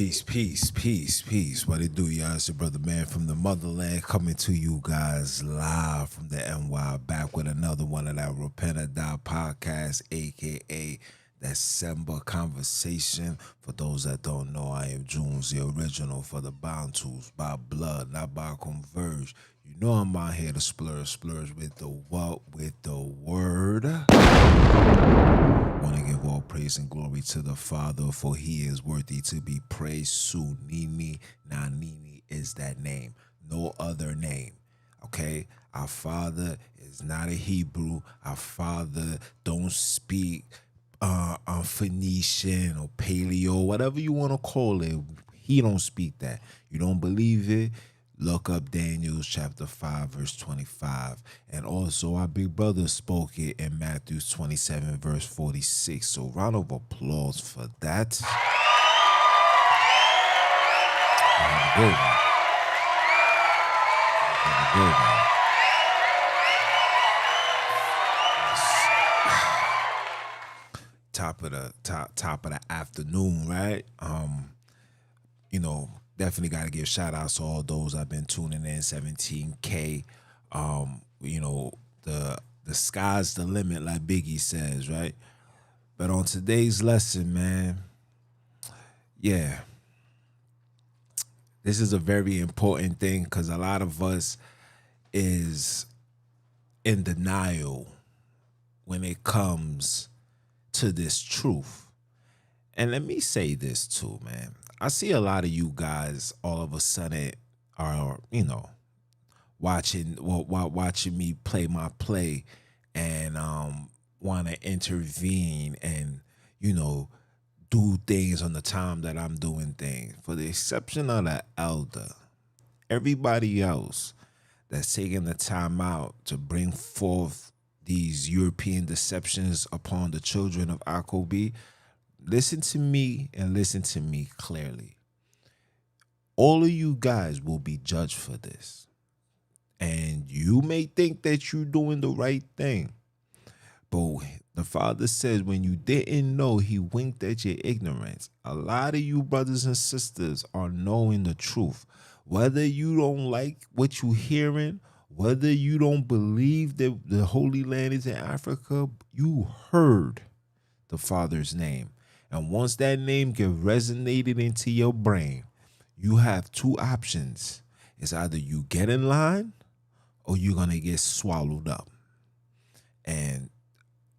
Peace, peace, peace, peace. What it do, y'all? It's your brother man from the motherland coming to you guys live from the NY, back with another one of that Repent or Die podcast, aka that December conversation. For those that don't know, I am Junes, the original for the Bantus, by blood, not by converge. You know I'm out here to splurge with the what, with the word. Want to give all praise and glory to the Father, for he is worthy to be praised. Sonini. Now, Nini is that name. No other name. Okay? Our Father is not a Hebrew. Our Father don't speak Phoenician or Paleo, whatever you want to call it. He don't speak that. You don't believe it? Look up Daniel chapter 5, verse 25. And also our big brother spoke it in Matthew 27, verse 46. So round of applause for that. Good, man. Good, man. Top of the afternoon, right? Definitely got to give shout outs to all those I've been tuning in. 17K. The sky's the limit, like Biggie says, right? But on today's lesson, man, yeah, this is a very important thing because a lot of us is in denial when it comes to this truth. And let me say this too, man. I see a lot of you guys all of a sudden are, watching me play my play and want to intervene and, do things on the time that I'm doing things. For the exception of the elder, everybody else that's taking the time out to bring forth these European deceptions upon the children of Akobi, listen to me and listen to me clearly. All of you guys will be judged for this. And you may think that you're doing the right thing. But the Father says when you didn't know, he winked at your ignorance. A lot of you brothers and sisters are knowing the truth. Whether you don't like what you're hearing, whether you don't believe that the Holy Land is in Africa, you heard the Father's name. And once that name gets resonated into your brain, you have two options. It's either you get in line or you're going to get swallowed up. And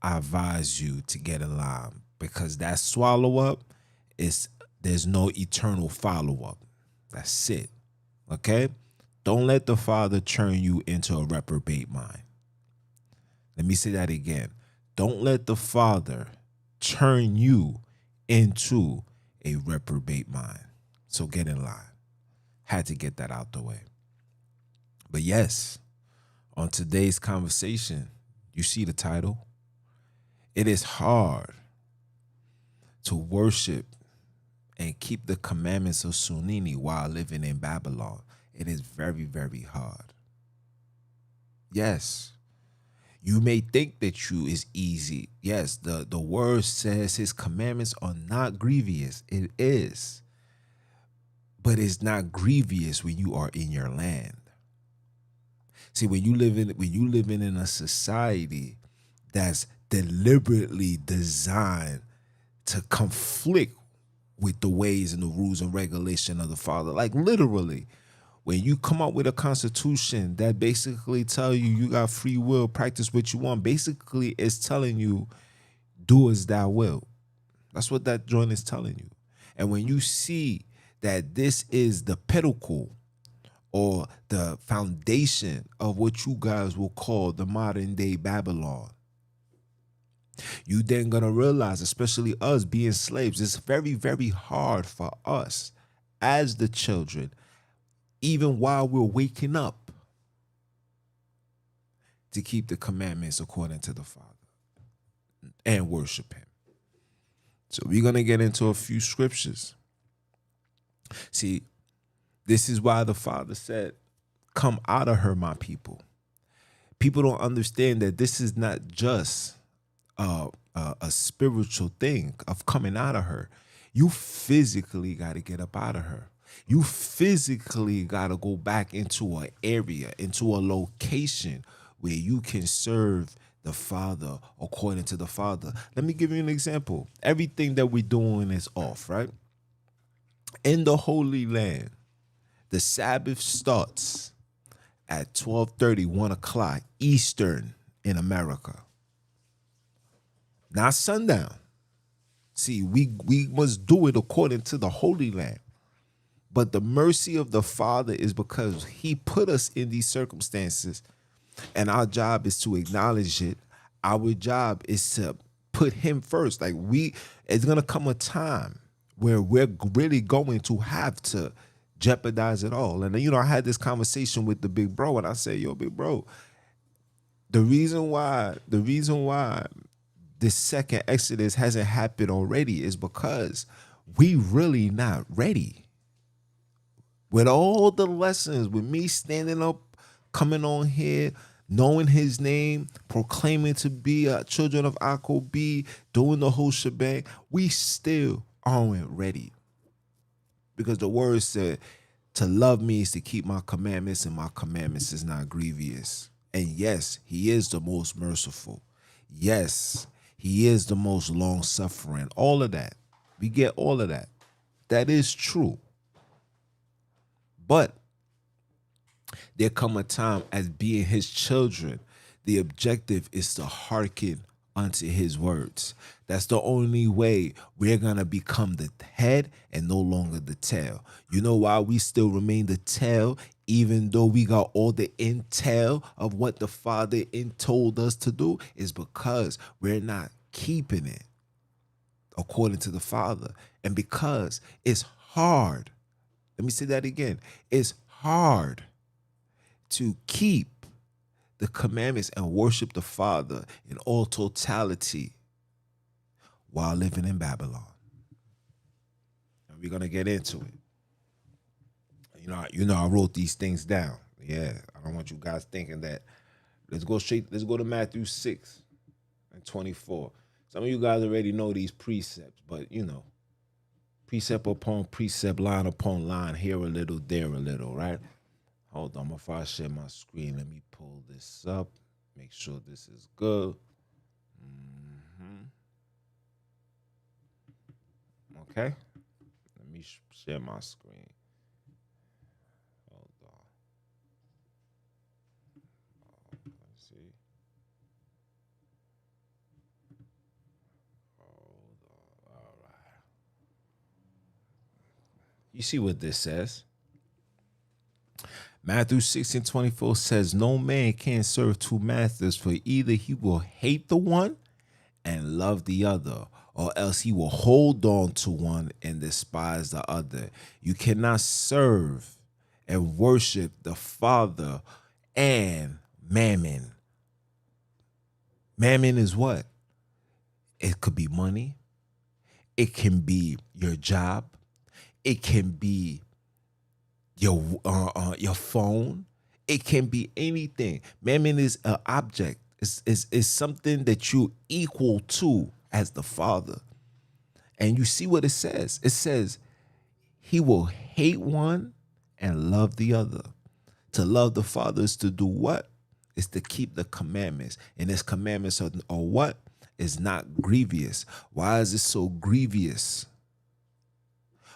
I advise you to get in line because that swallow up there's no eternal follow up. That's it. Okay? Don't let the Father turn you into a reprobate mind. Let me say that again. Don't let the Father turn you into a reprobate mind. So get in line. Had to get that out the way. But yes, on today's conversation, you see the title. It is hard to worship and keep the commandments of Sonini while living in Babylon. It is very, very hard. Yes. You may think that you is easy. Yes, the word says his commandments are not grievous. It is. But it's not grievous when you are in your land. See, when you living in a society that's deliberately designed to conflict with the ways and the rules and regulation of the Father, like literally, when you come up with a constitution that basically tell you got free will, practice what you want, basically it's telling you, do as thou will. That's what that joint is telling you. And when you see that this is the pinnacle or the foundation of what you guys will call the modern day Babylon, you then gonna realize, especially us being slaves, it's very, very hard for us as the children, even while we're waking up, to keep the commandments according to the Father and worship him. So we're going to get into a few scriptures. See, this is why the Father said, come out of her, my people. People don't understand that this is not just a spiritual thing of coming out of her. You physically got to get up out of her. You physically got to go back into an area, into a location where you can serve the Father according to the Father. Let me give you an example. Everything that we're doing is off, right? In the Holy Land, the Sabbath starts at 12:30, 1 o'clock Eastern in America. Not sundown. See, we must do it according to the Holy Land. But the mercy of the Father is because he put us in these circumstances, and our job is to acknowledge it. Our job is to put him first. Like it's gonna come a time where we're really going to have to jeopardize it all. And I had this conversation with the big bro, and I said, yo, big bro, the reason why this second Exodus hasn't happened already is because we really not ready. With all the lessons, with me standing up, coming on here, knowing his name, proclaiming to be children of Akobi, doing the whole shebang, we still aren't ready. Because the word said, to love me is to keep my commandments, and my commandments is not grievous. And yes, he is the most merciful. Yes, he is the most long-suffering. All of that. We get all of that. That is true. But there come a time as being his children, the objective is to hearken unto his words. That's the only way we're going to become the head and no longer the tail. You know why we still remain the tail, even though we got all the intel of what the Father told us to do? Is because we're not keeping it according to the Father. And because it's hard. Let me say that again. It's hard to keep the commandments and worship the Father in all totality while living in Babylon. And we're going to get into it. I wrote these things down. Yeah, I don't want you guys thinking that. Let's go to Matthew 6 and 24. Some of you guys already know these precepts, but precept upon precept, line upon line, here a little, there a little, right? Hold on, before I share my screen, let me pull this up, make sure this is good. Okay, let me share my screen. Hold on. Let's see. Hold on. All right. You see what this says? Matthew 6 and 24 says, no man can serve two masters, for either he will hate the one and love the other, or else he will hold on to one and despise the other. You cannot serve and worship the Father and mammon. Mammon is what? It could be money. It can be your job. It can be your phone. It can be anything. Mammon is an object. It's something that you equal to as the Father. And you see what it says. It says he will hate one and love the other. To love the Father is to do what? Is to keep the commandments. And his commandments are what? Is not grievous. Why is it so grievous?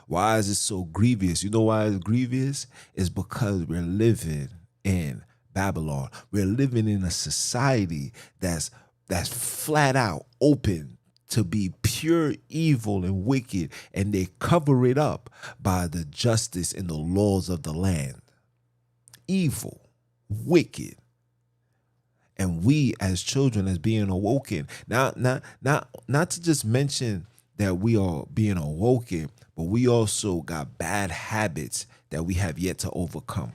Why is it so grievous? You know why it's grievous? It's because we're living in Babylon. We're living in a society that's flat out open to be pure evil and wicked, and they cover it up by the justice and the laws of the land. Evil, wicked. And we as children, as being awoken, not to just mention that we are being awoken, but we also got bad habits that we have yet to overcome.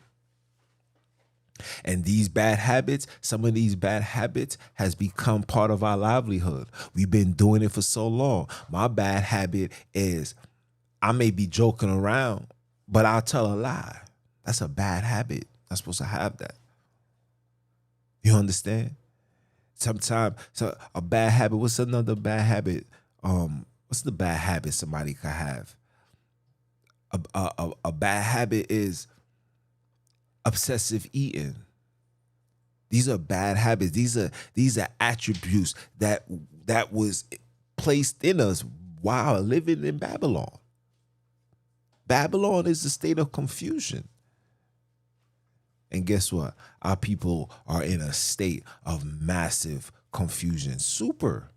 And these bad habits, some of these bad habits has become part of our livelihood. We've been doing it for so long. My bad habit is I may be joking around, but I'll tell a lie. That's a bad habit. I'm not supposed to have that. You understand? Sometimes a bad habit. What's another bad habit? What's the bad habit somebody could have? A bad habit is obsessive eating. These are bad habits. These are attributes that was placed in us while living in Babylon. Babylon is a state of confusion. And guess what? Our people are in a state of massive confusion. Super.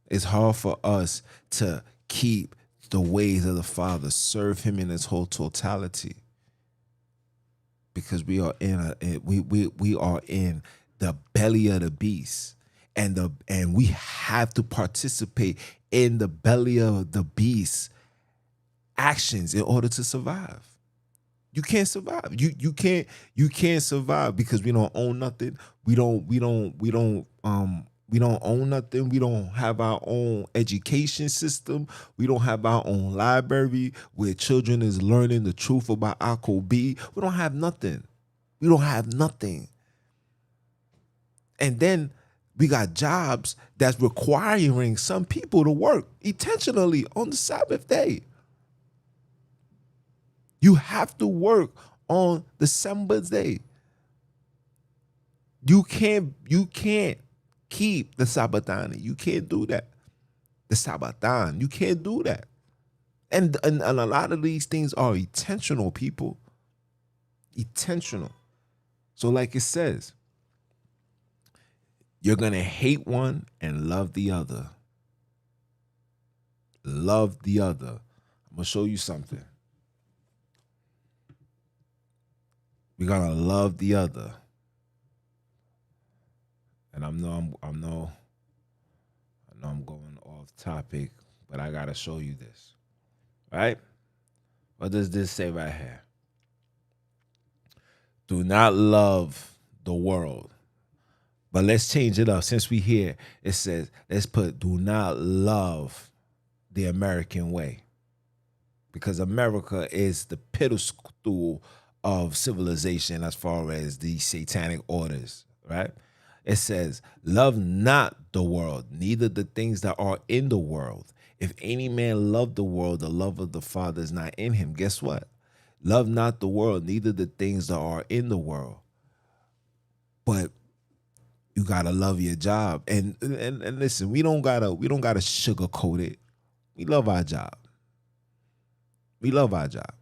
It's hard for us to keep the ways of the Father, serve him in his whole totality. Because we are we are in the belly of the beast. And we have to participate in the belly of the beast actions in order to survive. You can't survive. You can't survive because we don't own nothing. We don't own nothing. We don't have our own education system. We don't have our own library where children is learning the truth about Akobi. We don't have nothing. We don't have nothing. And then we got jobs that's requiring some people to work intentionally on the Sabbath day. You have to work on the Sabbath day. You can't keep the Sabbathani. You can't do that. The Sabbathan. You can't do that. And a lot of these things are intentional, people. Intentional. So like it says, you're going to hate one and love the other. Love the other. I'm going to show you something. We're going to love the other. And I know I'm going off topic, but I got to show you this. Right? What does this say right here? Do not love the world. But let's change it up. Since we here, it says, let's put do not love the American way. Because America is the pedestal of civilization as far as the satanic orders, right? It says, love not the world, neither the things that are in the world. If any man love the world, the love of the Father is not in him. Guess what? Love not the world, neither the things that are in the world. But you gotta love your job. And listen, we don't gotta sugarcoat it. We love our job. We love our job.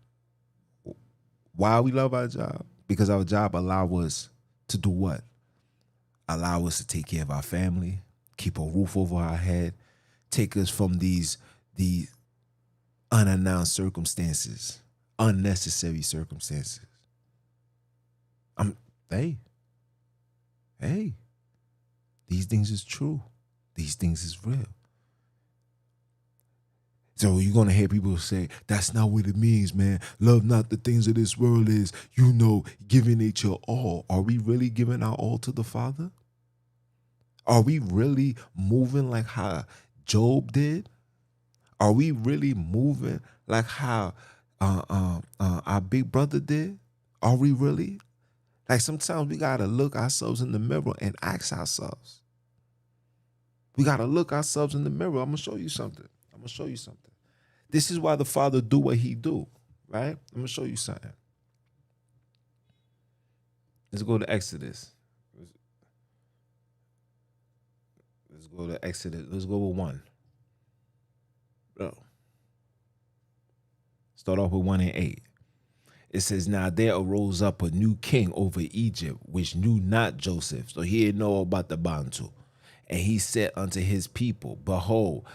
Why we love our job? Because our job allow us to do what? Allow us to take care of our family, keep a roof over our head, take us from these unannounced circumstances, unnecessary circumstances. Hey, these things is true. These things is real. So you're going to hear people say, that's not what it means, man. Love not the things of this world is, giving it your all. Are we really giving our all to the Father? Are we really moving like how Job did? Are we really moving like how our big brother did? Are we really? Like sometimes we got to look ourselves in the mirror and ask ourselves. We got to look ourselves in the mirror. I'm going to show you something. This is why the Father do what he do, right? I'm going to show you something. Let's go to Exodus. Let's go to Exodus. Let's go with 1. Bro. Start off with 1 and 8. It says, now there arose up a new king over Egypt, which knew not Joseph. So he didn't know about the Bantu. And he said unto his people, behold,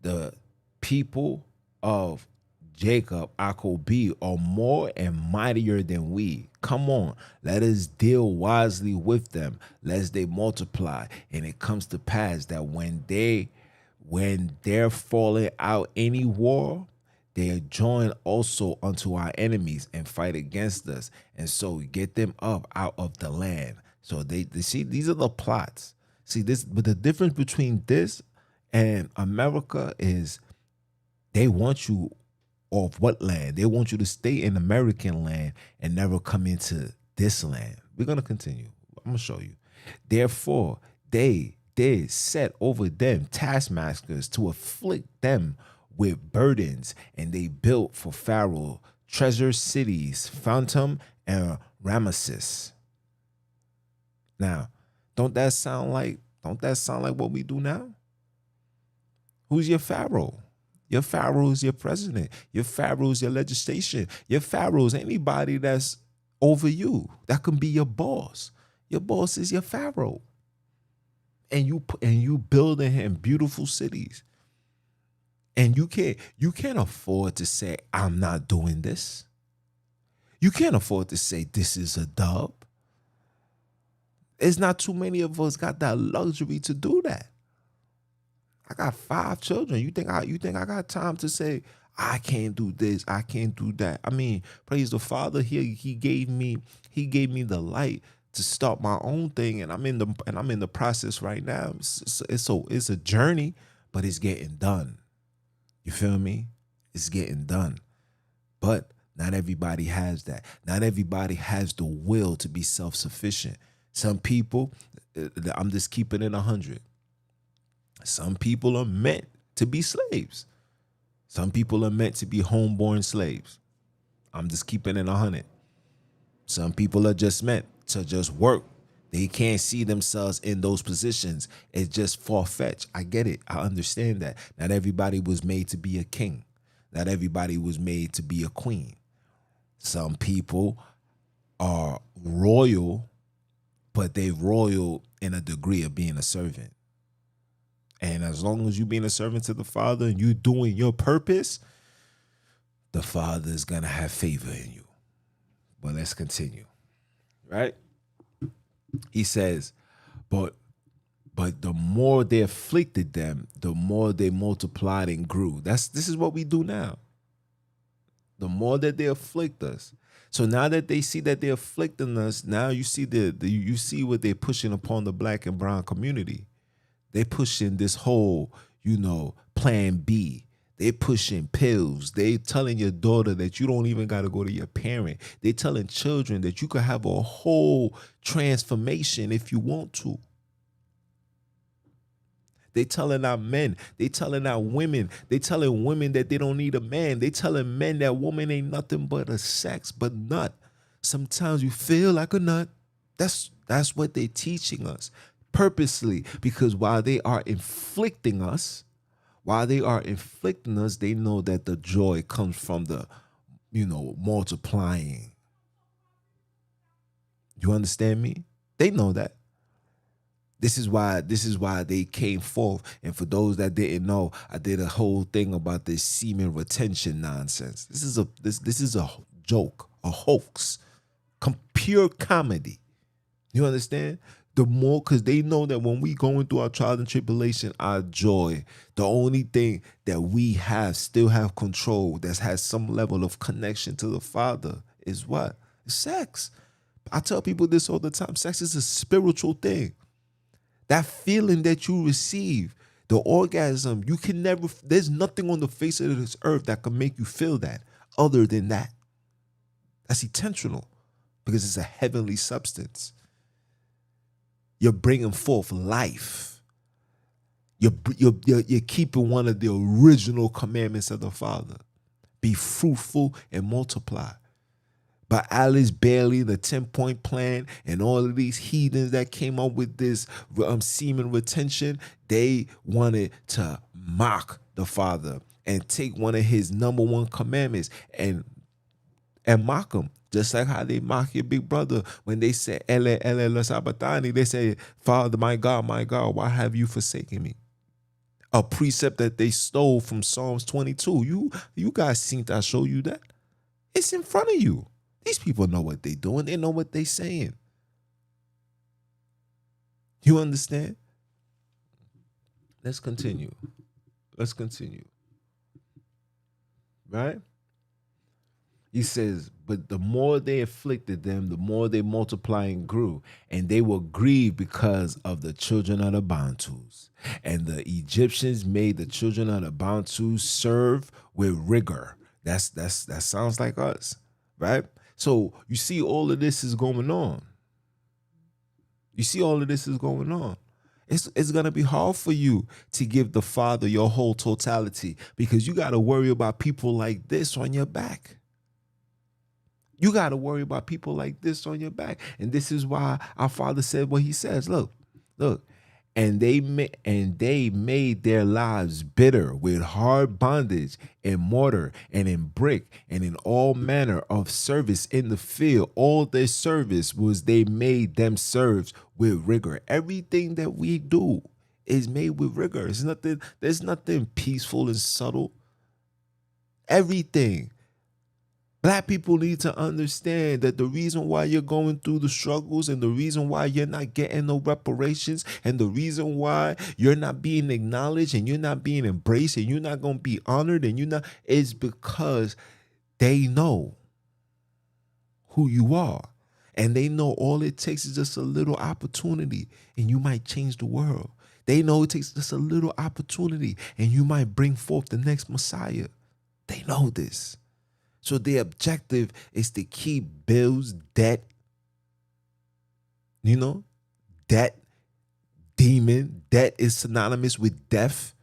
the people of Jacob, Akobi, are more and mightier than we. Come on, let us deal wisely with them, lest they multiply. And it comes to pass that when they're falling out any war, they are joined also unto our enemies and fight against us. And so we get them up out of the land. So they see, these are the plots. See this, but the difference between this and America is they want you off what land? They want you to stay in American land and never come into this land. We're going to continue. I'm going to show you. Therefore, they did set over them taskmasters to afflict them with burdens, and they built for Pharaoh treasure cities, Phantom and Ramesses. Now, don't that sound like what we do now? Who's your Pharaoh? Your Pharaoh is your president. Your Pharaoh is your legislation. Your Pharaoh is anybody that's over you. That can be your boss. Your boss is your Pharaoh. And you building him beautiful cities. And you can't afford to say, I'm not doing this. You can't afford to say this is a dub. It's not too many of us got that luxury to do that. I got 5 children. You think I got time to say I can't do this, I can't do that? I mean, praise the Father. He gave me the light to start my own thing, and I'm in the process right now. It's a journey, but it's getting done. You feel me? It's getting done. But not everybody has that. Not everybody has the will to be self-sufficient. Some people, I'm just keeping it 100. Some people are meant to be slaves. Some people are meant to be homeborn slaves. I'm just keeping it 100. Some people are just meant to just work. They can't see themselves in those positions. It's just far-fetched. I get it. I understand that. Not everybody was made to be a king. Not everybody was made to be a queen. Some people are royal, but they royal in a degree of being a servant. And as long as you being a servant to the Father and you doing your purpose, the Father is going to have favor in you. But let's continue, right? He says, but the more they afflicted them, the more they multiplied and grew. This is what we do now. The more that they afflict us. So now that they see that they're afflicting us, now you see you see what they're pushing upon the black and brown community. They pushing this whole, plan B. They pushing pills. They telling your daughter that you don't even got to go to your parent. They telling children that you could have a whole transformation if you want to. They telling our men. They telling our women. They telling women that they don't need a man. They telling men that woman ain't nothing but a sex, but nut. Sometimes you feel like a nut. That's what they're teaching us purposely, because while they are inflicting us, they know that the joy comes from the, multiplying. You understand me? They know that. This is why they came forth. And for those that didn't know, I did a whole thing about this semen retention nonsense. This is a joke, a hoax, pure comedy. You understand? The more, because they know that when we going through our trials and tribulation, our joy, the only thing that we still have control, that has some level of connection to the Father, is what? Sex. I tell people this all the time. Sex is a spiritual thing. That feeling that you receive, the orgasm, you can never, there's nothing on the face of this earth that can make you feel that other than that. That's intentional, because it's a heavenly substance. You're bringing forth life. You're keeping one of the original commandments of the Father. Be fruitful and multiply. But Alice Bailey, the 10-point plan, and all of these heathens that came up with this semen retention, they wanted to mock the Father and take one of his number 1 commandments and mock him. Just like how they mock your big brother when they say, Ele, Ele, lo sabatani. They say, Father, my God, why have you forsaken me? A precept that they stole from Psalms 22. You guys seen I show you that? It's in front of you. These people know what they're doing. They know what they're saying. You understand? Let's continue. Right? He says, but the more they afflicted them, the more they multiplied and grew, and they were grieved because of the children of the Bantus. And the Egyptians made the children of the Bantus serve with rigor. That sounds like us, right? So you see all of this is going on. It's gonna be hard for you to give the Father your whole totality because you gotta worry about people like this on your back. You got to worry about people like this on your back. And this is why our Father said what he says. Look. And they made their lives bitter with hard bondage in mortar and in brick and in all manner of service in the field. All their service was they made themselves with rigor. Everything that we do is made with rigor. There's nothing peaceful and subtle. Everything. Black people need to understand that the reason why you're going through the struggles and the reason why you're not getting no reparations and the reason why you're not being acknowledged and you're not being embraced and you're not going to be honored and you're not is because they know who you are. And they know all it takes is just a little opportunity and you might change the world. They know it takes just a little opportunity and you might bring forth the next Messiah. They know this. So their objective is to keep bills, debt, debt, demon. Debt is synonymous with death.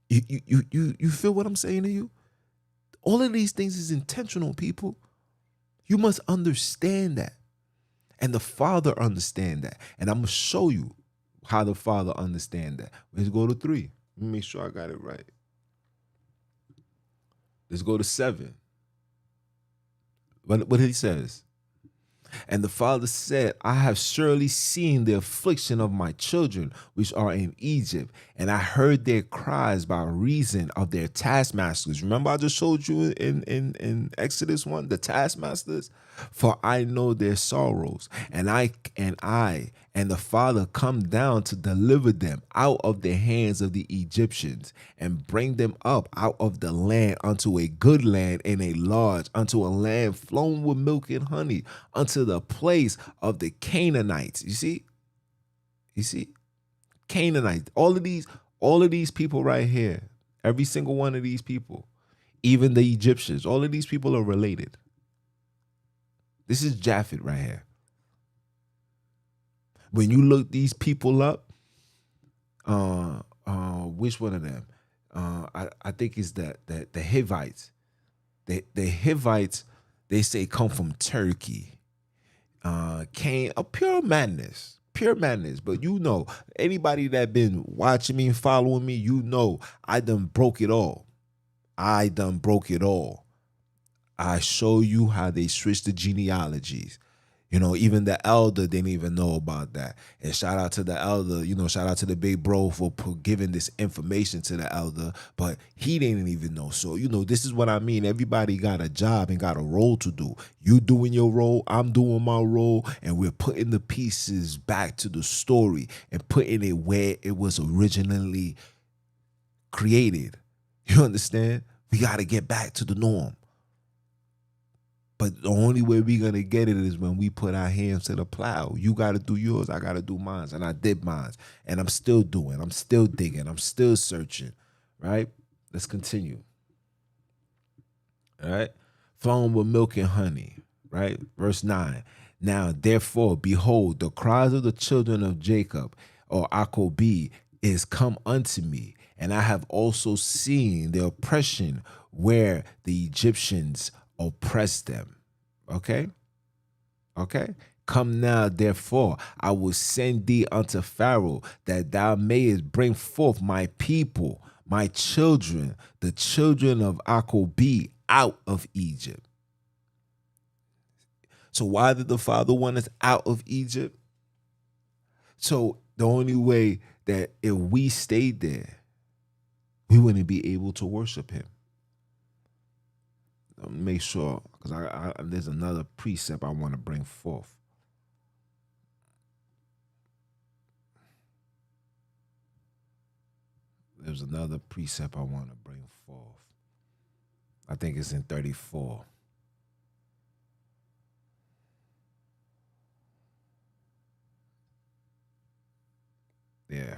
You feel what I'm saying to you? All of these things is intentional, people. You must understand that. And the Father understand that. And I'm going to show you how the Father understand that. Let's go to 3. Let me make sure I got it right. Let's go to 7. What he says. And the Father said, I have surely seen the affliction of my children, which are in Egypt, and I heard their cries by reason of their taskmasters. Remember I just showed you in Exodus 1, the taskmasters? For I know their sorrows, and I and the Father come down to deliver them out of the hands of the Egyptians and bring them up out of the land unto a good land and a large, unto a land flowing with milk and honey, unto the place of the Canaanites. You see? Canaanites. All of these people right here, every single one of these people, even the Egyptians, all of these people are related. This is Japhet right here. When you look these people up, which one of them? I think it's the Hivites. The Hivites, they say come from Turkey. Came a pure madness. But anybody that been watching me and following me, I done broke it all. I show you how they switched the genealogies. Even the elder didn't even know about that. And shout out to the elder, shout out to the big bro for giving this information to the elder, but he didn't even know. So, this is what I mean. Everybody got a job and got a role to do. You doing your role, I'm doing my role, and we're putting the pieces back to the story and putting it where it was originally created. You understand? We got to get back to the norm. But the only way we're going to get it is when we put our hands to the plow. You got to do yours. I got to do mine. And I did mine. And I'm still doing. I'm still digging. I'm still searching. Right? Let's continue. All right? Flowing with milk and honey. Right? Verse 9. Now, therefore, behold, the cries of the children of Jacob, or Akobi, is come unto me. And I have also seen the oppression where the Egyptians oppress them. Okay? Come now, therefore, I will send thee unto Pharaoh, that thou mayest bring forth my people, my children, the children of Akobi, out of Egypt. So why did the Father want us out of Egypt? So the only way that if we stayed there, we wouldn't be able to worship him. Make sure, because there's another precept I want to bring forth. There's another precept I want to bring forth. I think it's in 34. Yeah.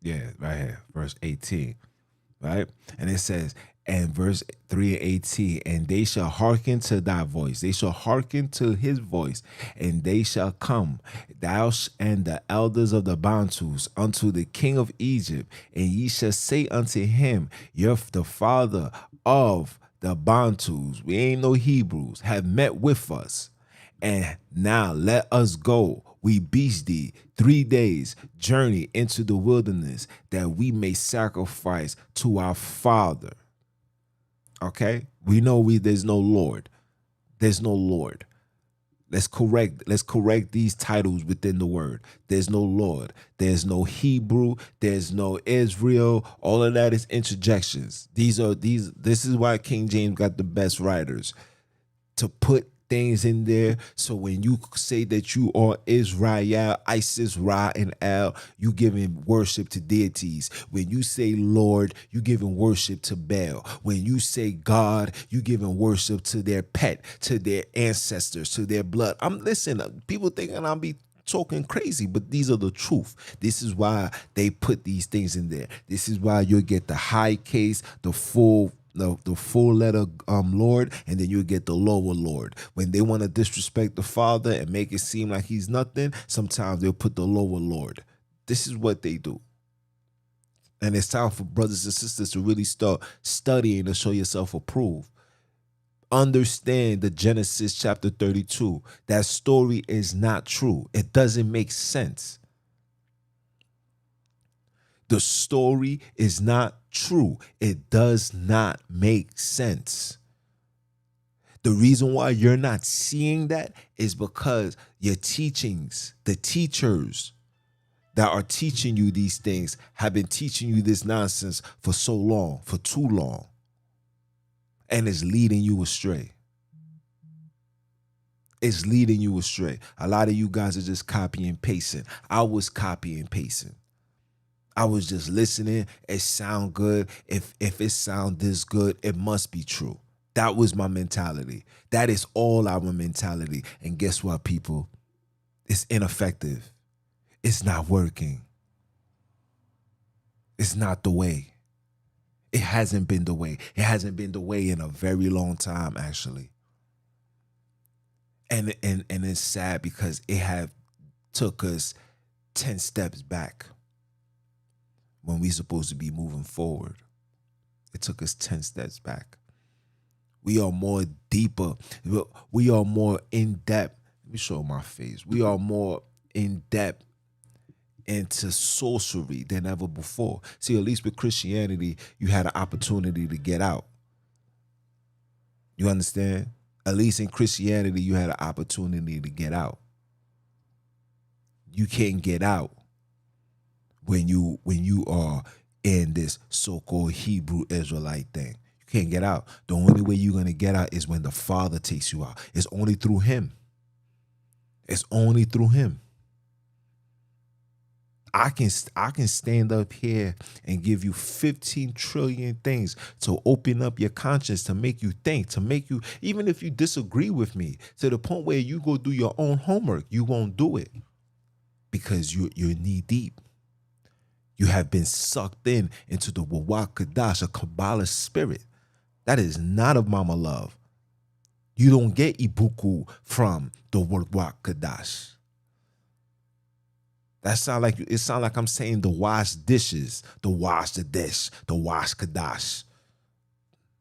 Yeah, right here, verse 18, right? And it says, And verse 3 and 18, and they shall hearken to thy voice. They shall hearken to his voice, and they shall come, and the elders of the Bantus, unto the king of Egypt, and ye shall say unto him, you're the father of the Bantus, we ain't no Hebrews, have met with us. And now let us go, we beseech thee, 3 days journey into the wilderness, that we may sacrifice to our father. Okay, we know there's no Lord. There's no Lord. Let's correct these titles within the word. There's no Lord. There's no Hebrew. There's no Israel. All of that is interjections. This is why King James got the best writers, to put things in there. So when you say that you are Israel, Isis, Ra, and El, you giving worship to deities. When you say Lord, you giving worship to Baal. When you say God, you giving worship to their pet, to their ancestors, to their blood. People thinking I'm be talking crazy, but these are the truth. This is why they put these things in there. This is why you'll get the high case, the full letter Lord, and then you get the lower Lord. When they want to disrespect the Father and make it seem like he's nothing, sometimes they'll put the lower Lord. This is what they do. And it's time for brothers and sisters to really start studying to show yourself approved. Understand the Genesis chapter 32. That story is not true. It doesn't make sense. The story is not true. It does not make sense. The reason why you're not seeing that is because your teachings, the teachers that are teaching you these things, have been teaching you this nonsense for so long, for too long, and it's leading you astray. It's leading you astray. A lot of you guys are just copying and pasting. I was copying and pasting. I was just listening. It sound good. If it sound this good, it must be true. That was my mentality. That is all our mentality. And guess what, people? It's ineffective. It's not working. It's not the way. It hasn't been the way. It hasn't been the way in a very long time, actually. And it's sad because it have took us 10 steps back when we supposed to be moving forward. It took us 10 steps back. We are more deeper. We are more in depth. Let me show my face. We are more in depth into sorcery than ever before. See, at least with Christianity, you had an opportunity to get out. You understand? At least in Christianity, you had an opportunity to get out. You can't get out when you are in this so-called Hebrew Israelite thing. You can't get out. The only way you're going to get out is when the Father takes you out. It's only through him. It's only through him. I can stand up here and give you 15 trillion things to open up your conscience, to make you think, to make you, even if you disagree with me, to the point where you go do your own homework, you won't do it because you're knee deep. You have been sucked into the Ruach Kadash, a Kabbalah spirit. That is not of Mama Love. You don't get Ibuku from the Ruach Kadash. It sound like I'm saying the wash dishes, the wash the dish, the wash Kadash.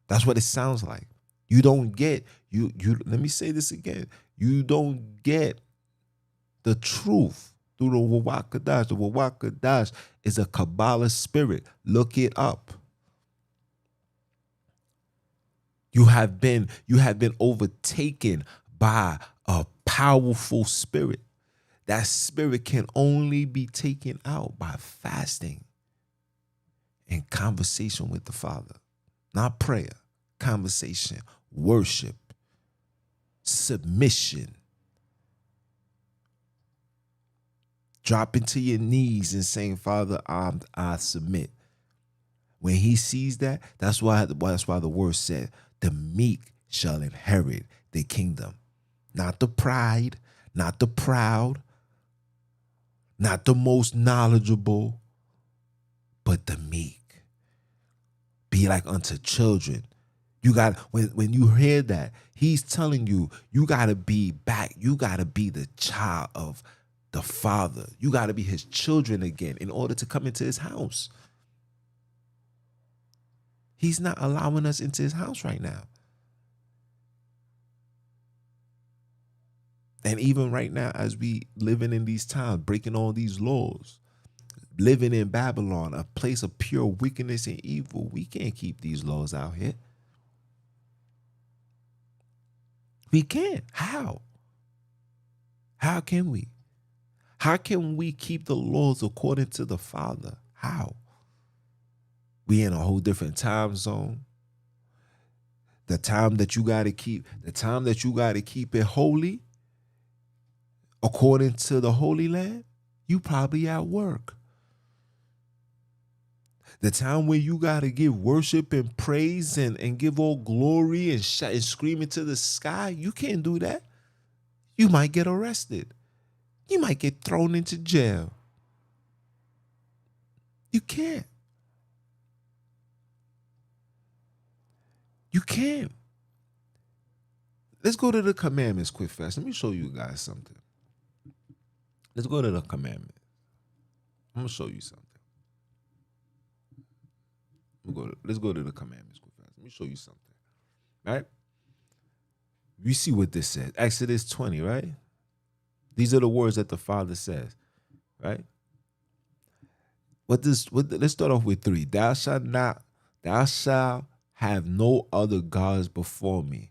That's what it sounds like. You don't get, you let me say this again. You don't get the truth through the Ruach Kadash. The Ruach Kadash is a Kabbalah spirit. Look it up. You have been overtaken by a powerful spirit. That spirit can only be taken out by fasting and conversation with the Father. Not prayer, conversation, worship, submission. Dropping to your knees and saying, Father, I submit. When he sees that, that's why the word said, the meek shall inherit the kingdom. Not the pride, not the proud, not the most knowledgeable, but the meek. Be Be like unto children. You got when you hear that, he's telling you, you gotta be back. You gotta be the child of the Father. You gotta be his children again in order to come into his house. He's not allowing us into his house right now. And even right now, as we living in these times, breaking all these laws, living in Babylon, a place of pure wickedness and evil, we can't keep these laws out here. We can't. How? How can we? How can we keep the laws according to the Father? How? We in a whole different time zone. The time that you got to keep it holy according to the Holy Land, you probably at work. The time where you got to give worship and praise and give all glory and shout and scream into the sky, you can't do that. You might get arrested. You might get thrown into jail. You can't. You can't. Let's go to the commandments quick fast. Let me show you guys something. Let's go to the commandments. I'm going to show you something. Let's go to the commandments quick fast. Let me show you something. Right? You see what this says. Exodus 20, right? These are the words that the Father says, right? Let's start off with 3. Thou shalt have no other gods before me.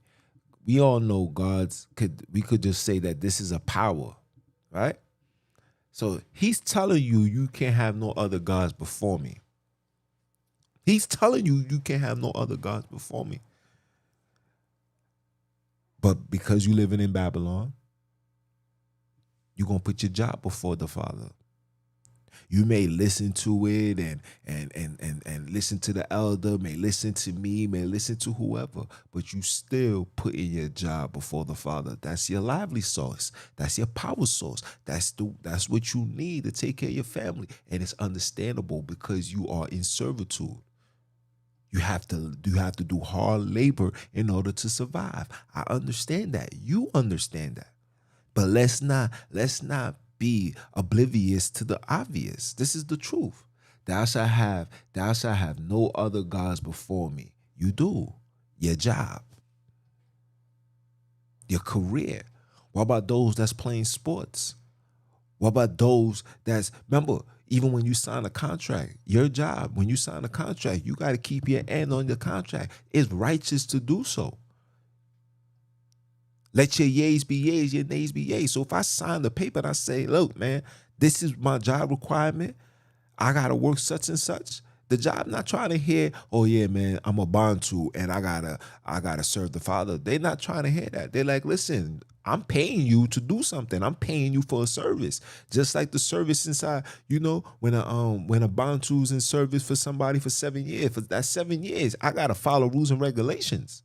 We all know we could just say that this is a power, right? So he's telling you can't have no other gods before me. He's telling you can't have no other gods before me. But because you living in Babylon, you're going to put your job before the Father. You may listen to it and listen to the elder, may listen to me, may listen to whoever, but you still putting your job before the Father. That's your lively source. That's your power source. That's what you need to take care of your family. And it's understandable because you are in servitude. You have to do hard labor in order to survive. I understand that. You understand that. But let's not be oblivious to the obvious. This is the truth. Thou shalt have no other gods before me. You do. Your job. Your career. What about those that's playing sports? What about those remember, even when you sign a contract, your job, when you sign a contract, you got to keep your end on the contract. It's righteous to do so. Let your yeas be yeas, your nays be yays. So if I sign the paper and I say, look, man, this is my job requirement, I got to work such and such. The job not trying to hear, oh yeah, man, I'm a Bantu and I gotta serve the Father. They're not trying to hear that. They're like, listen, I'm paying you to do something. I'm paying you for a service. Just like the service inside, when a Bantu's in service for somebody for 7 years, for that 7 years, I gotta follow rules and regulations.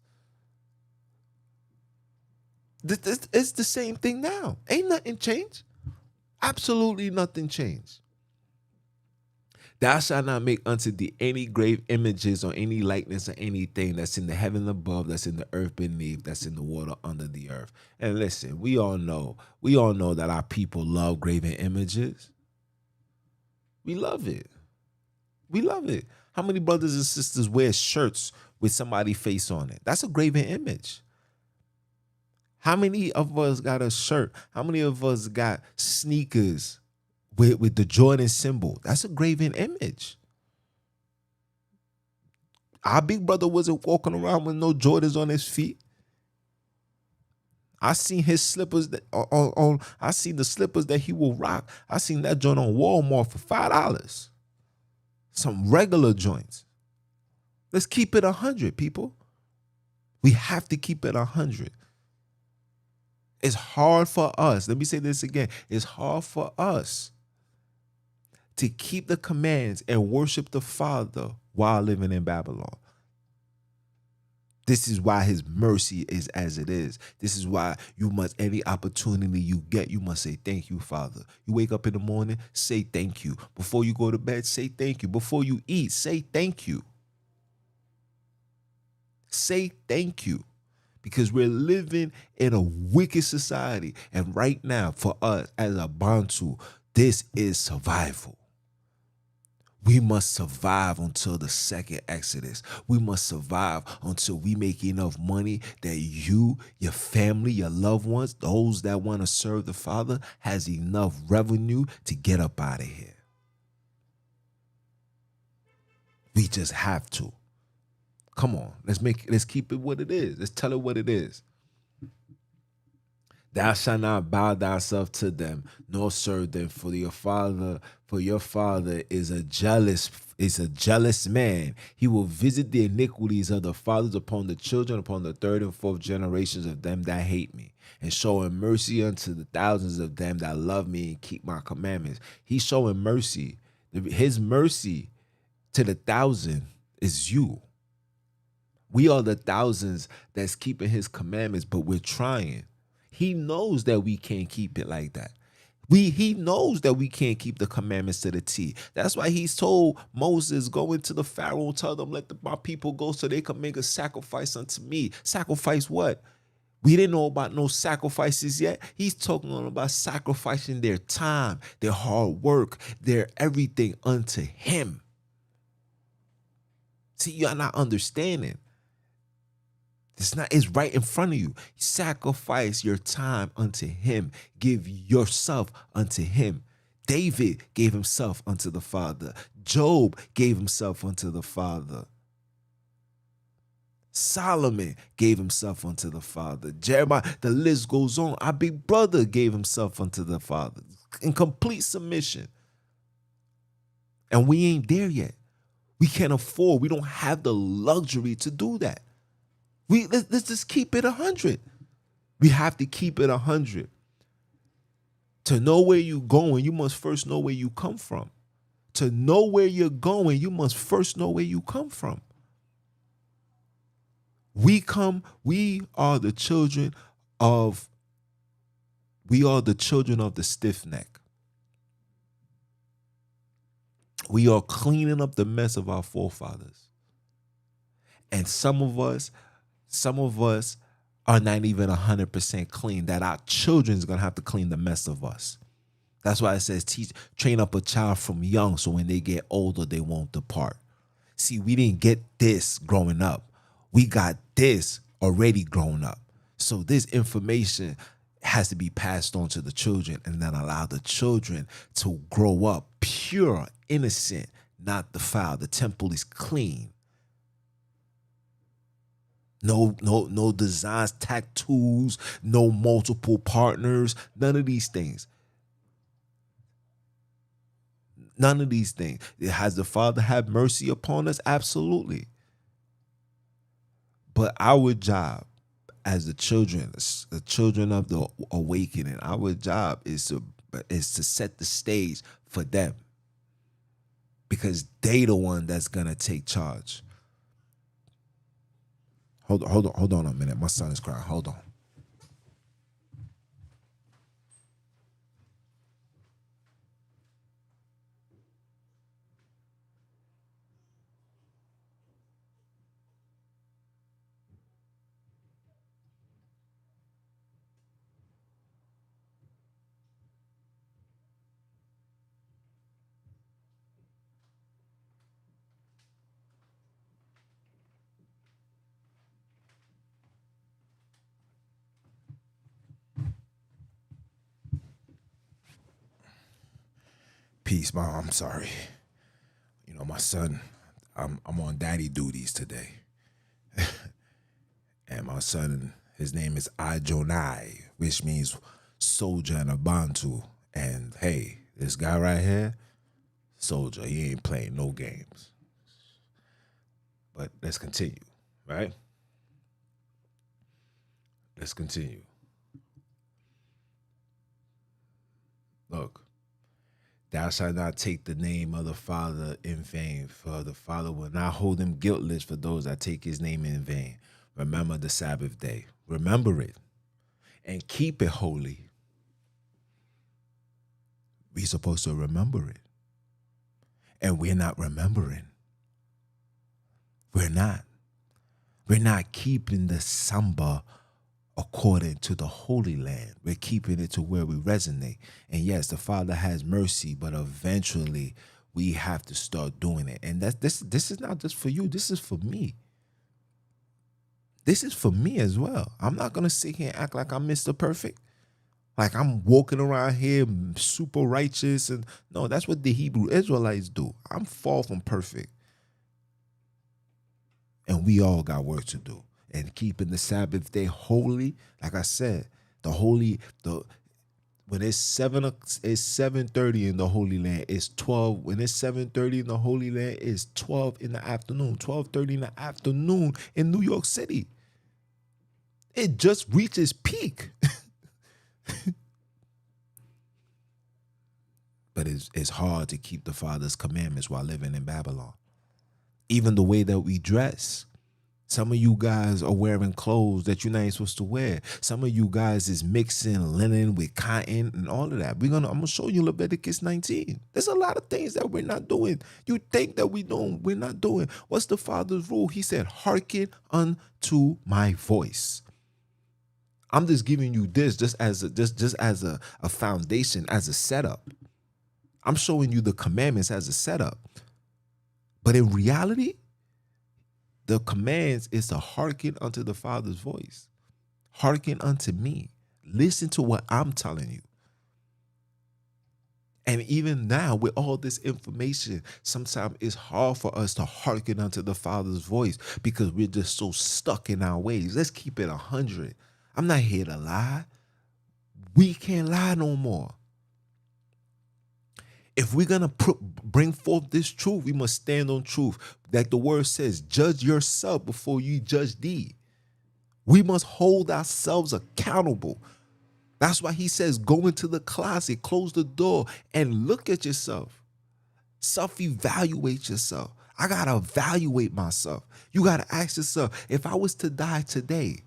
It's the same thing now. Ain't nothing changed. Absolutely nothing changed. Thou shalt not make unto thee any grave images or any likeness or anything that's in the heaven above, that's in the earth beneath, that's in the water under the earth. And listen, we all know that our people love graven images. We love it. We love it. How many brothers and sisters wear shirts with somebody's face on it? That's a graven image. How many of us got a shirt? How many of us got sneakers with the Jordan symbol? That's a graven image. Our big brother wasn't walking around with no Jordans on his feet. I seen his slippers I seen the slippers that he will rock. I seen that joint on Walmart for $5. Some regular joints. Let's keep it 100, people. We have to keep it 100. It's hard for us. Let me say this again. It's hard for us to keep the commands and worship the Father while living in Babylon. This is why his mercy is as it is. This is why any opportunity you get, you must say, thank you, Father. You wake up in the morning, say thank you. Before you go to bed, say thank you. Before you eat, say thank you. Say thank you. Because we're living in a wicked society. And right now, for us as a Bantu, this is survival. We must survive until the second Exodus. We must survive until we make enough money that you, your family, your loved ones, those that want to serve the Father, has enough revenue to get up out of here. We just have to. Come on, let's keep it what it is. Let's tell it what it is. Thou shalt not bow thyself to them, nor serve them, for your father is a jealous man. He will visit the iniquities of the fathers upon the children, upon the third and fourth generations of them that hate me, and showing mercy unto the thousands of them that love me and keep my commandments. He's showing mercy. His mercy to the thousand is you. We are the thousands that's keeping his commandments, but we're trying. He knows that we can't keep it like that. He knows that we can't keep the commandments to the T. That's why he's told Moses, go into the Pharaoh and tell them, let my people go so they can make a sacrifice unto me. Sacrifice what? We didn't know about no sacrifices yet. He's talking about sacrificing their time, their hard work, their everything unto him. See, you're not understanding. It's right in front of you. Sacrifice your time unto him. Give yourself unto him. David gave himself unto the Father. Job gave himself unto the Father. Solomon gave himself unto the Father. Jeremiah, the list goes on. Our big brother gave himself unto the Father in complete submission. And we ain't there yet. We can't afford. We don't have the luxury to do that. Let's just keep it 100. We have to keep it 100. To know where you're going, you must first know where you come from. To know where you're going, you must first know where you come from. We are the children of the stiff neck. We are cleaning up the mess of our forefathers. And some of us are not even 100% clean, that our children's going to have to clean the mess of us. That's why it says train up a child from young so when they get older, they won't depart. See, we didn't get this growing up. We got this already grown up. So this information has to be passed on to the children and then allow the children to grow up pure, innocent, not defiled. The temple is clean. No designs, tattoos, no multiple partners, none of these things. None of these things. Has the Father had mercy upon us? Absolutely. But our job as the children of the awakening, our job is to set the stage for them. Because they the one that's gonna take charge. Hold on a minute. My son is crying. Hold on. Peace, Mom. I'm sorry. You know, my son, I'm on daddy duties today. And my son, his name is Ajonai, which means soldier in a Bantu. And hey, this guy right here, soldier, he ain't playing no games. But let's continue, right? Let's continue. Look. Thou shalt not take the name of the Father in vain, for the Father will not hold him guiltless for those that take his name in vain. Remember the Sabbath day. Remember it and keep it holy. We're supposed to remember it. And we're not remembering. We're not. We're not keeping the samba according to the Holy Land. We're keeping it to where we resonate. And yes, the Father has mercy, but eventually we have to start doing it. And this is not just for you. This is for me. This is for me as well. I'm not gonna sit here and act like I'm Mr. Perfect. Like I'm walking around here super righteous. And no, that's what the Hebrew Israelites do. I'm far from perfect. And we all got work to do. And keeping the Sabbath day holy, like I said, when it's 7:30 in the Holy Land, it's 12. When it's 7:30 in the Holy Land, it's 12 in the afternoon, 12:30 in the afternoon in New York City. It just reaches peak. But it's hard to keep the Father's commandments while living in Babylon. Even the way that we dress. Some of you guys are wearing clothes that you're not even supposed to wear. Some of you guys is mixing linen with cotton and all of that. I'm gonna show you Leviticus 19. There's a lot of things that we're not doing. You think that we're not doing. What's the Father's rule? He said, hearken unto my voice. I'm just giving you this just as a foundation, as a setup. I'm showing you the commandments as a setup. But in reality, the commands is to hearken unto the Father's voice. Hearken unto me. Listen to what I'm telling you. And even now, with all this information, sometimes it's hard for us to hearken unto the Father's voice because we're just so stuck in our ways. Let's keep it 100. I'm not here to lie. We can't lie no more. If we're going to bring forth this truth, we must stand on truth. Like the word says, judge yourself before you judge thee. We must hold ourselves accountable. That's why he says, go into the closet, close the door, and look at yourself. Self-evaluate yourself. I got to evaluate myself. You got to ask yourself, if I was to die today,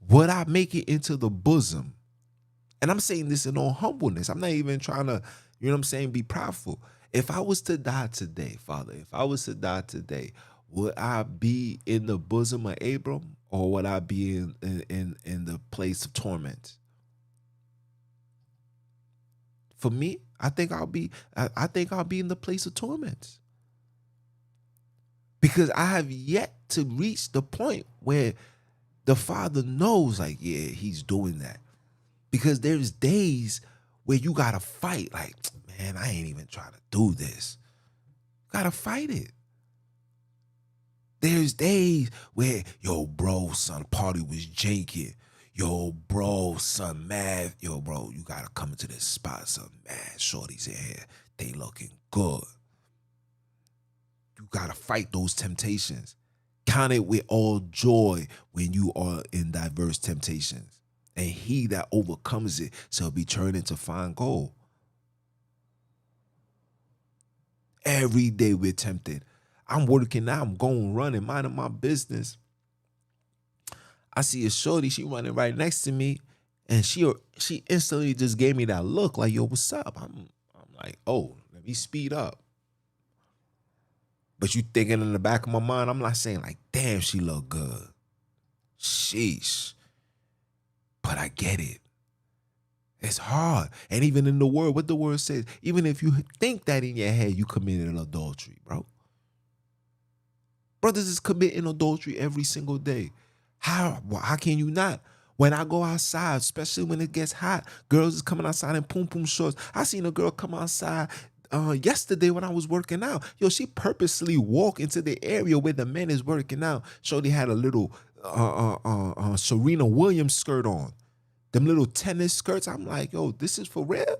would I make it into the bosom? And I'm saying this in all humbleness. I'm not even trying to, you know what I'm saying, be prideful. If I was to die today, Father, if I was to die today, would I be in the bosom of Abram, or would I be in the place of torment? For me, I think I'll be in the place of torment. Because I have yet to reach the point where the Father knows, like, yeah, he's doing that. Because there's days where you got to fight. Like, man, I ain't even trying to do this. Got to fight it. There's days where, yo, bro, son, party was janking. Yo, bro, son, mad. Yo, bro, you got to come into this spot. Some mad shorties in here. They looking good. You got to fight those temptations. Count it with all joy when you are in diverse temptations. And he that overcomes it shall be turned into fine gold. Every day we're tempted. I'm working out. I'm going running, minding my business. I see a shorty. She running right next to me. And she instantly just gave me that look like, yo, what's up? I'm like, oh, let me speed up. But you thinking in the back of my mind, I'm not saying like, damn, she look good. Sheesh. But I get it. It's hard. And even in the word, what the word says, even if you think that in your head, you committed an adultery, bro. Brothers is committing adultery every single day. How can you not? When I go outside, especially when it gets hot, girls is coming outside in poom shorts. I seen a girl come outside yesterday when I was working out. Yo, she purposely walked into the area where the men is working out. Shorty had a little Serena Williams skirt on. Them little tennis skirts. I'm like, yo, this is for real?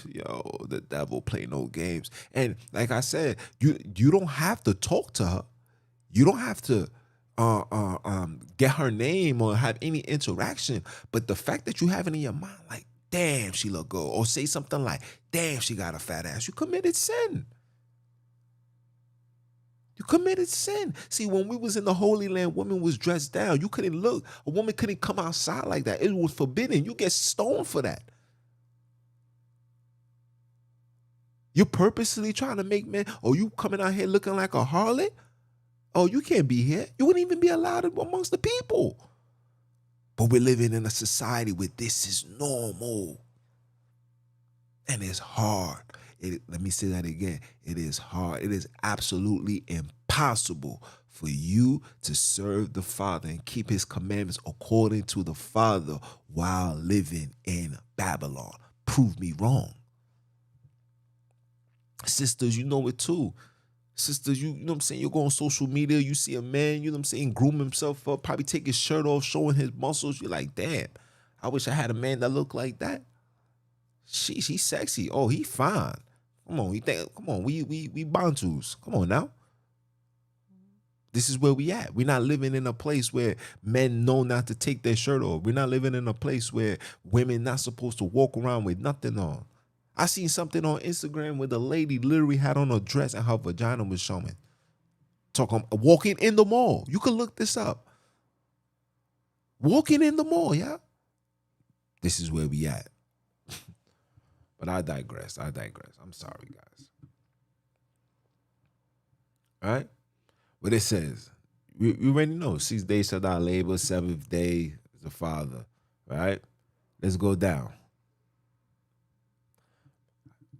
Yo, the devil play no games. And like I said, you don't have to talk to her. You don't have to get her name or have any interaction. But the fact that you have it in your mind, like, damn, she look good. Or say something like, damn, she got a fat ass. You committed sin. You committed sin. See, when we was in the Holy Land, women was dressed down. You couldn't look. A woman couldn't come outside like that. It was forbidden. You get stoned for that. You purposely trying to make men, or you coming out here looking like a harlot? Oh, you can't be here. You wouldn't even be allowed amongst the people. But we're living in a society where this is normal. And it's hard. Let me say that again. It is hard. It is absolutely impossible for you to serve the Father and keep his commandments according to the Father while living in Babylon. Prove me wrong. Sisters, you know it too. Sisters, you know what I'm saying? You go on social media, you see a man, you know what I'm saying, groom himself up, probably take his shirt off, showing his muscles. You're like, damn, I wish I had a man that looked like that. She's sexy. Oh, he fine. Come on, we Bantus. Come on now. This is where we at. We're not living in a place where men know not to take their shirt off. We're not living in a place where women not supposed to walk around with nothing on. I seen something on Instagram where the lady literally had on a dress and her vagina was showing. Walking in the mall. You can look this up. Walking in the mall, yeah. This is where we at. But I digress. I'm sorry, guys. All right? What it says, you already know. 6 days shall thou labor, seventh day is the Father. Right? Let's go down.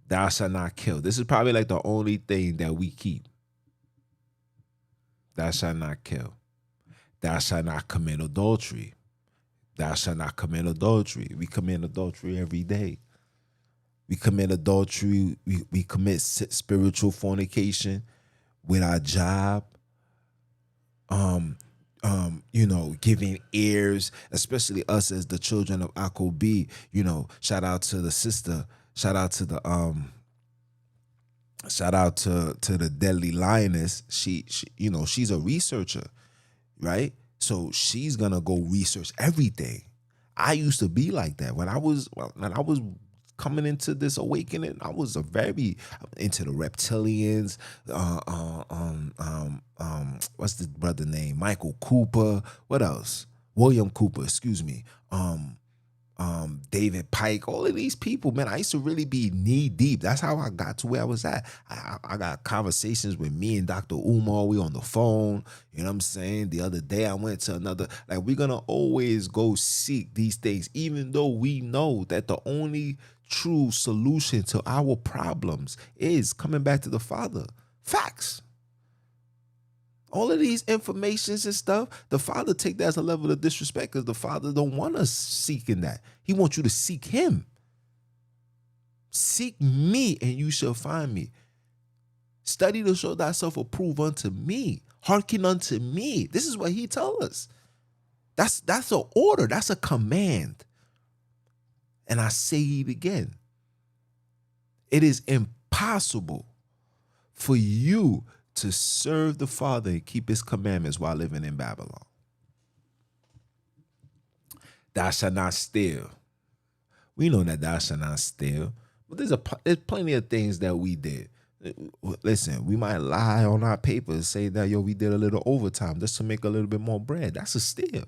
Thou shalt not kill. This is probably like the only thing that we keep. Thou shalt not kill. Thou shalt not commit adultery. Thou shalt not commit adultery. We commit adultery every day. We commit adultery. We commit spiritual fornication with our job. Giving ears, especially us as the children of Akobi. Shout out to the sister. Shout out to the Deadly Lioness. She's a researcher, right? So she's gonna go research everything. I used to be like that when I was coming into this awakening. I was very into the reptilians. What's the brother name? Michael Cooper. What else? William Cooper. Excuse me. David Pike, all of these people, man, I used to really be knee deep. That's how I got to where I was at. I got conversations with me and Dr. Umar. We on the phone, you know what I'm saying? The other day I went to another, we're going to always go seek these things, even though we know that the only true solution to our problems is coming back to the Father. Facts. All of these informations and stuff, the Father take that as a level of disrespect because the Father don't want us seeking that. He wants you to seek him. Seek me and you shall find me. Study to show thyself approved unto me. Hearken unto me. This is what he tells us. That's an order. That's a command. And I say it again. It is impossible for you to serve the Father and keep his commandments while living in Babylon. Thou shalt not steal. We know that thou shalt not steal, but there's plenty of things that we did. Listen, we might lie on our papers, say that, we did a little overtime just to make a little bit more bread. That's a steal.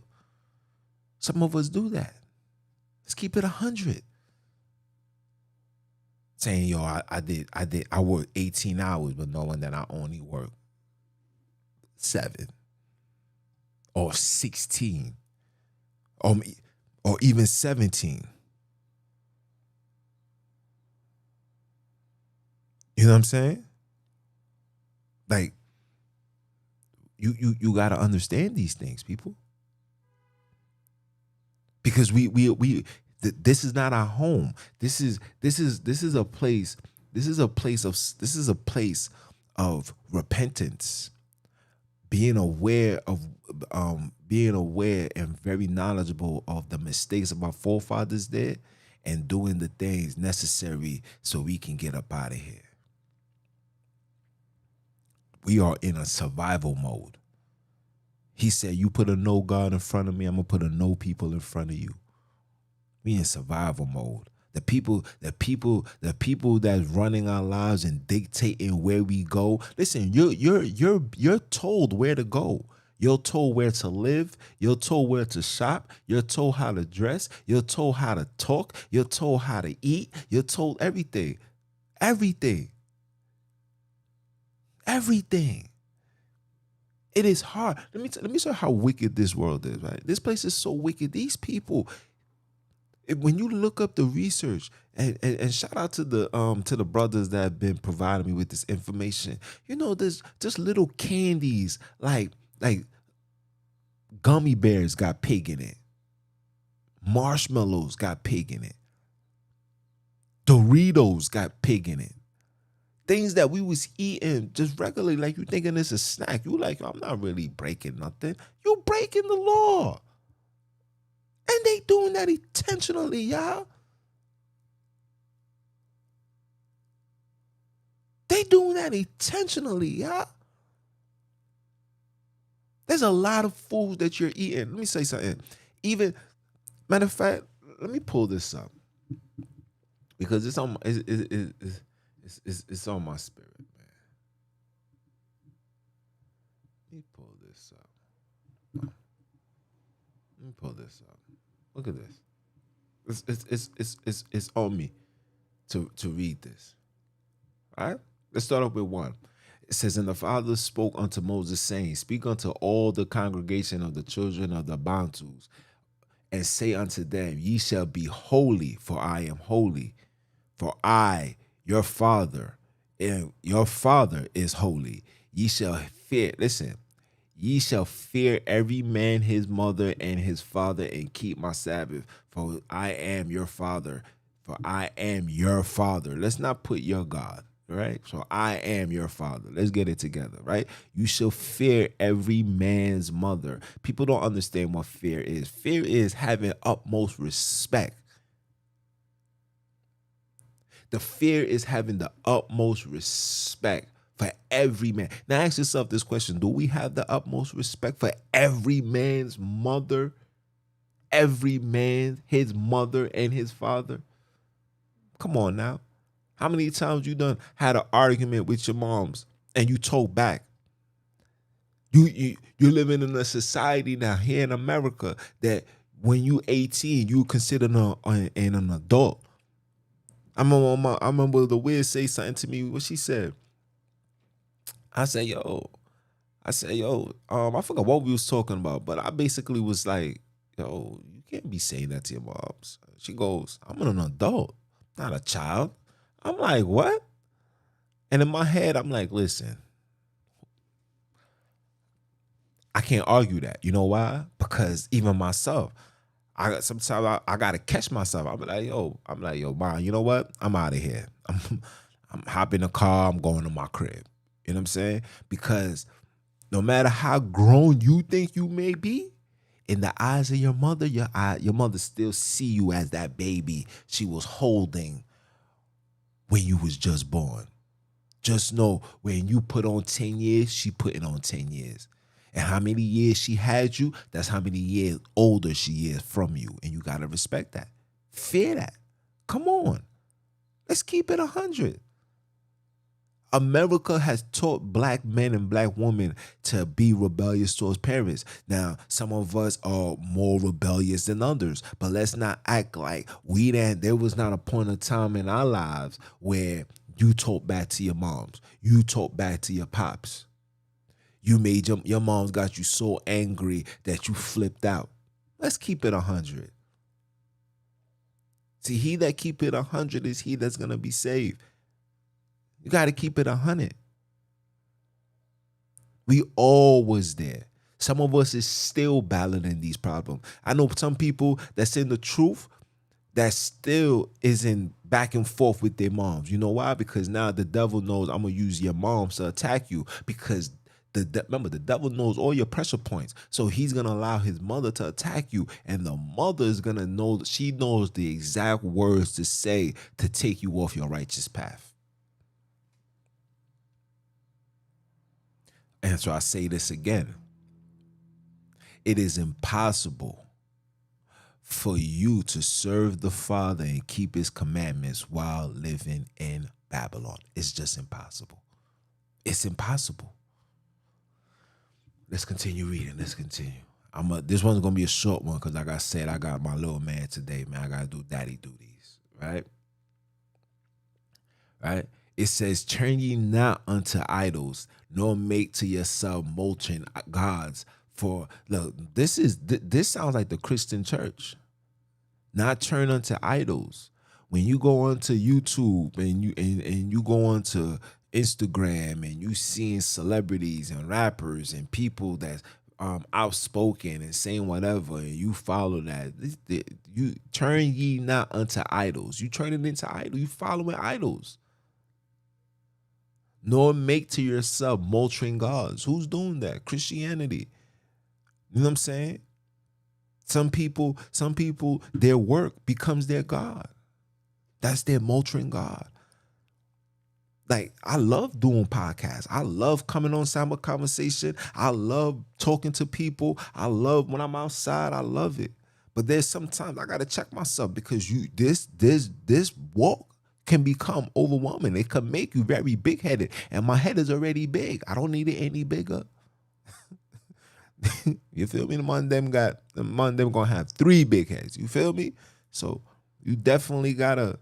Some of us do that. Let's keep it 100. Saying, I worked 18 hours, but knowing that I only worked 7 or 16 or even 17. You know what I'm saying? Like, you got to understand these things, people. Because this is not our home. This is a place. This is a place of repentance, being aware and very knowledgeable of the mistakes of our forefathers did, and doing the things necessary so we can get up out of here. We are in a survival mode. He said, "You put a no God in front of me, I'm gonna put a no people in front of you." We in survival mode. The people that's running our lives and dictating where we go. Listen, you're told where to go. You're told where to live. You're told where to shop. You're told how to dress. You're told how to talk. You're told how to eat. You're told everything. Everything. Everything. It is hard. Let me show you how wicked this world is, right? This place is so wicked. These people, when you look up the research, and shout out to the brothers that have been providing me with this information. You know, there's just little candies like gummy bears got pig in it. Marshmallows got pig in it. Doritos got pig in it. Things that we was eating just regularly, like you thinking it's a snack. You like, I'm not really breaking nothing. You breaking the law. And they doing that intentionally, y'all. They doing that intentionally, y'all. There's a lot of foods that you're eating. Let me say something. Even, matter of fact, let me pull this up. Because it's on it's on my spirit, man. Let me pull this up. Let me pull this up. Look at this. It's on me to read this. All right? Let's start off with 1. It says, and the Father spoke unto Moses, saying, speak unto all the congregation of the children of the Bantus, and say unto them, ye shall be holy, for I am holy. For I, your Father, and your Father is holy. Ye shall fear, listen, ye shall fear every man his mother and his father, and keep my Sabbath. For I am your Father. For I am your Father. Let's not put your God. Right? So I am your Father. Let's get it together, right? You shall fear every man's mother. People don't understand what fear is. Fear is having utmost respect. The fear is having the utmost respect for every man. Now ask yourself this question. Do we have the utmost respect for every man's mother? Every man, his mother and his father? Come on now. How many times you done had an argument with your moms and you told back? You're living in a society now here in America that when you 18, you considered an adult. I remember the Wiz say something to me. What she said? I said, yo, I forgot what we was talking about, but I basically was like, yo, you can't be saying that to your moms. She goes, I'm an adult, not a child. I'm like, what? And in my head, I'm like, listen, I can't argue that. You know why? Because even myself, sometimes I gotta catch myself. I'm like, yo, Mom, you know what? I'm out of here. I'm hopping in the car, I'm going to my crib. You know what I'm saying? Because no matter how grown you think you may be, in the eyes of your mother, your mother still see you as that baby she was holding when you was just born. Just know when you put on 10 years, she putting on 10 years. And how many years she had you, that's how many years older she is from you. And you got to respect that. Fear that. Come on. Let's keep it 100. America has taught black men and black women to be rebellious towards parents. Now, some of us are more rebellious than others, but let's not act like there was not a point of time in our lives where you talk back to your moms. You talk back to your pops. You made your moms got you so angry that you flipped out. Let's keep it 100. See, he that keep it 100 is he that's going to be saved. You got to keep it 100. We all was there. Some of us is still battling these problems. I know some people that's in the truth that still is in back and forth with their moms. You know why? Because now the devil knows I'm going to use your moms to attack you, because remember, the devil knows all your pressure points. So he's going to allow his mother to attack you. And the mother is going to know, she knows the exact words to say to take you off your righteous path. And so I say this again. It is impossible for you to serve the Father and keep his commandments while living in Babylon. It's just impossible. It's impossible. Let's continue reading. Let's continue. This one's going to be a short one because like I said, I got my little man today, man. I got to do daddy duties, right? Right? It says, turn ye not unto idols, nor make to yourself molten gods. For look, this sounds like the Christian church. Not turn unto idols. When you go onto YouTube and you go onto Instagram and you seeing celebrities and rappers and people that's outspoken and saying whatever, and you follow that, you turn ye not unto idols. You turn it into idols. You following idols. Nor make to yourself molten gods. Who's doing that? Christianity. You know what I'm saying? Some people, their work becomes their God. That's their molten God. Like, I love doing podcasts. I love coming on Samba Conversation. I love talking to people. I love when I'm outside. I love it. But there's sometimes I gotta check myself, because this walk can become overwhelming. It can make you very big-headed. And my head is already big. I don't need it any bigger. You feel me? The man them gonna have 3 big heads. You feel me? So you definitely gotta.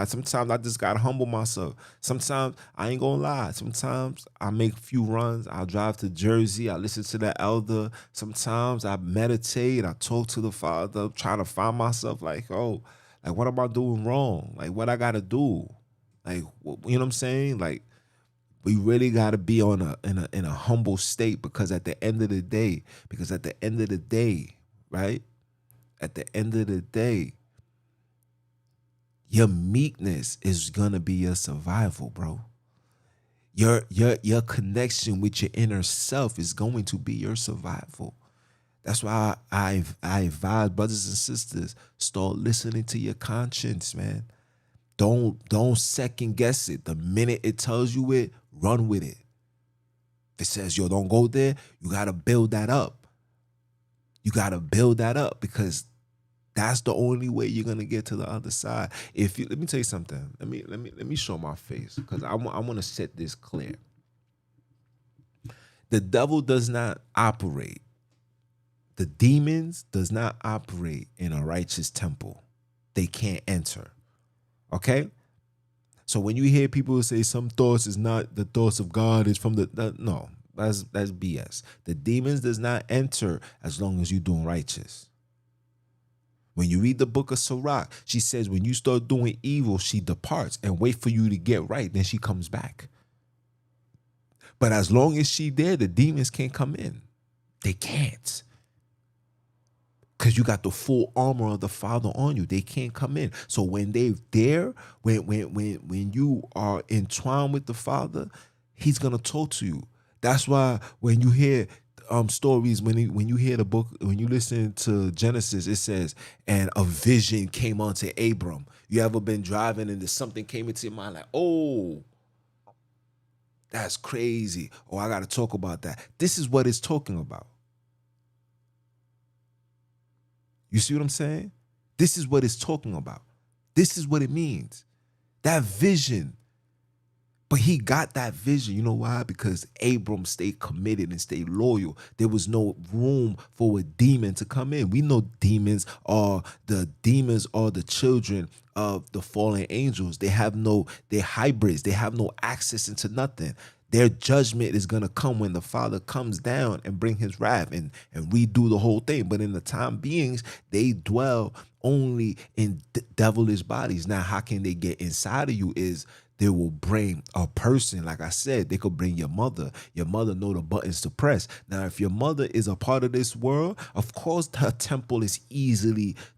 Sometimes I just gotta humble myself. Sometimes I ain't gonna lie. Sometimes I make a few runs. I'll drive to Jersey. I listen to the elder. Sometimes I meditate. I talk to the Father, trying to find myself. Like, oh, like, what am I doing wrong? Like, what I gotta do? Like, you know what I'm saying? Like, we really got to be in a humble state, because at the end of the day, right? At the end of the day, your meekness is gonna be your survival, bro. Your connection with your inner self is going to be your survival. That's why I advise brothers and sisters, start listening to your conscience, man. Don't second guess it. The minute it tells you it, run with it. If it says, yo, don't go there, you gotta build that up. You gotta build that up, because that's the only way you're gonna get to the other side. Let me tell you something. Let me show my face, because I want to set this clear. The devil does not operate. The demons does not operate in a righteous temple. They can't enter. Okay? So when you hear people say some thoughts is not the thoughts of God, it's from no, that's BS. The demons does not enter as long as you're doing righteous. When you read the book of Sirach, she says when you start doing evil, she departs and wait for you to get right, then she comes back. But as long as she there, the demons can't come in. They can't. Because you got the full armor of the Father on you. They can't come in. So when they're there, when you are entwined with the Father, he's going to talk to you. That's why when you hear stories, when you hear the book, when you listen to Genesis, it says, and a vision came onto Abram. You ever been driving and something came into your mind like, oh, that's crazy. Oh, I got to talk about that. This is what it's talking about. You see what I'm saying? This is what it's talking about. This is what it means. That vision. But he got that vision. You know why? Because Abram stayed committed and stayed loyal. There was no room for a demon to come in. We know demons are the children of the fallen angels. They're hybrids. They have no access into nothing. Their judgment is going to come when the Father comes down and bring his wrath and redo the whole thing. But in the time beings, they dwell only in devilish bodies. Now, how can they get inside of you is they will bring a person. Like I said, they could bring your mother. Your mother know the buttons to press. Now, if your mother is a part of this world, of course, her temple is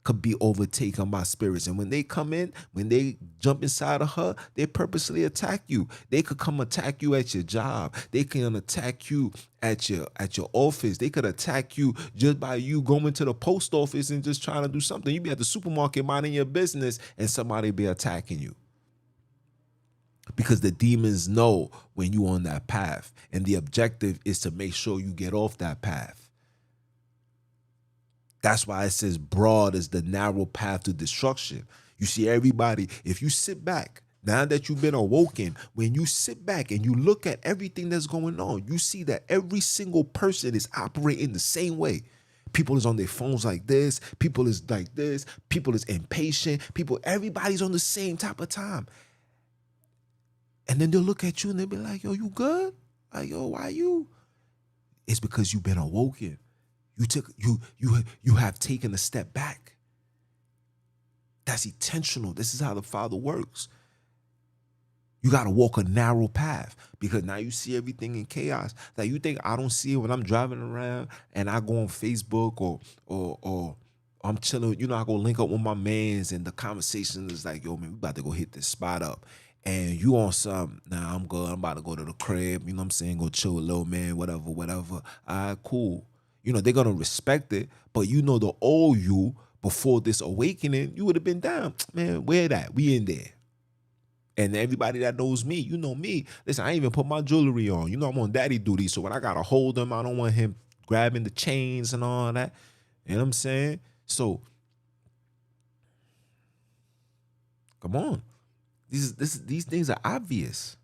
could be overtaken by spirits. And when they come in, when they jump inside of her, they purposely attack you. They could come attack you at your job. They can attack you at your office. They could attack you just by you going to the post office and just trying to do something. You be at the supermarket minding your business and somebody be attacking you. Because the demons know when you're on that path. And the objective is to make sure you get off that path. That's why it says broad is the narrow path to destruction. You see everybody, if you sit back, now that you've been awoken, when you sit back and you look at everything that's going on, you see that every single person is operating the same way. People is on their phones like this. People is like this. People is impatient. Everybody's on the same type of time. And then they'll look at you and they'll be like, yo, you good? Like, yo, why you? It's because you've been awoken. You have taken a step back. That's intentional. This is how the Father works. You got to walk a narrow path because now you see everything in chaos. That you think I don't see it when I'm driving around and I go on Facebook or I'm chilling. You know, I go link up with my mans and the conversation is like, yo, man, we about to go hit this spot up. And you on some, nah, I'm good. I'm about to go to the crib. You know what I'm saying? Go chill with little man, whatever. All right, cool. You know, they're going to respect it. But you know the old you before this awakening, you would have been down. Man, where that? We in there. And everybody that knows me, you know me. Listen, I ain't even put my jewelry on. You know I'm on daddy duty. So when I got to hold him, I don't want him grabbing the chains and all that. You know what I'm saying? So, come on. These things are obvious.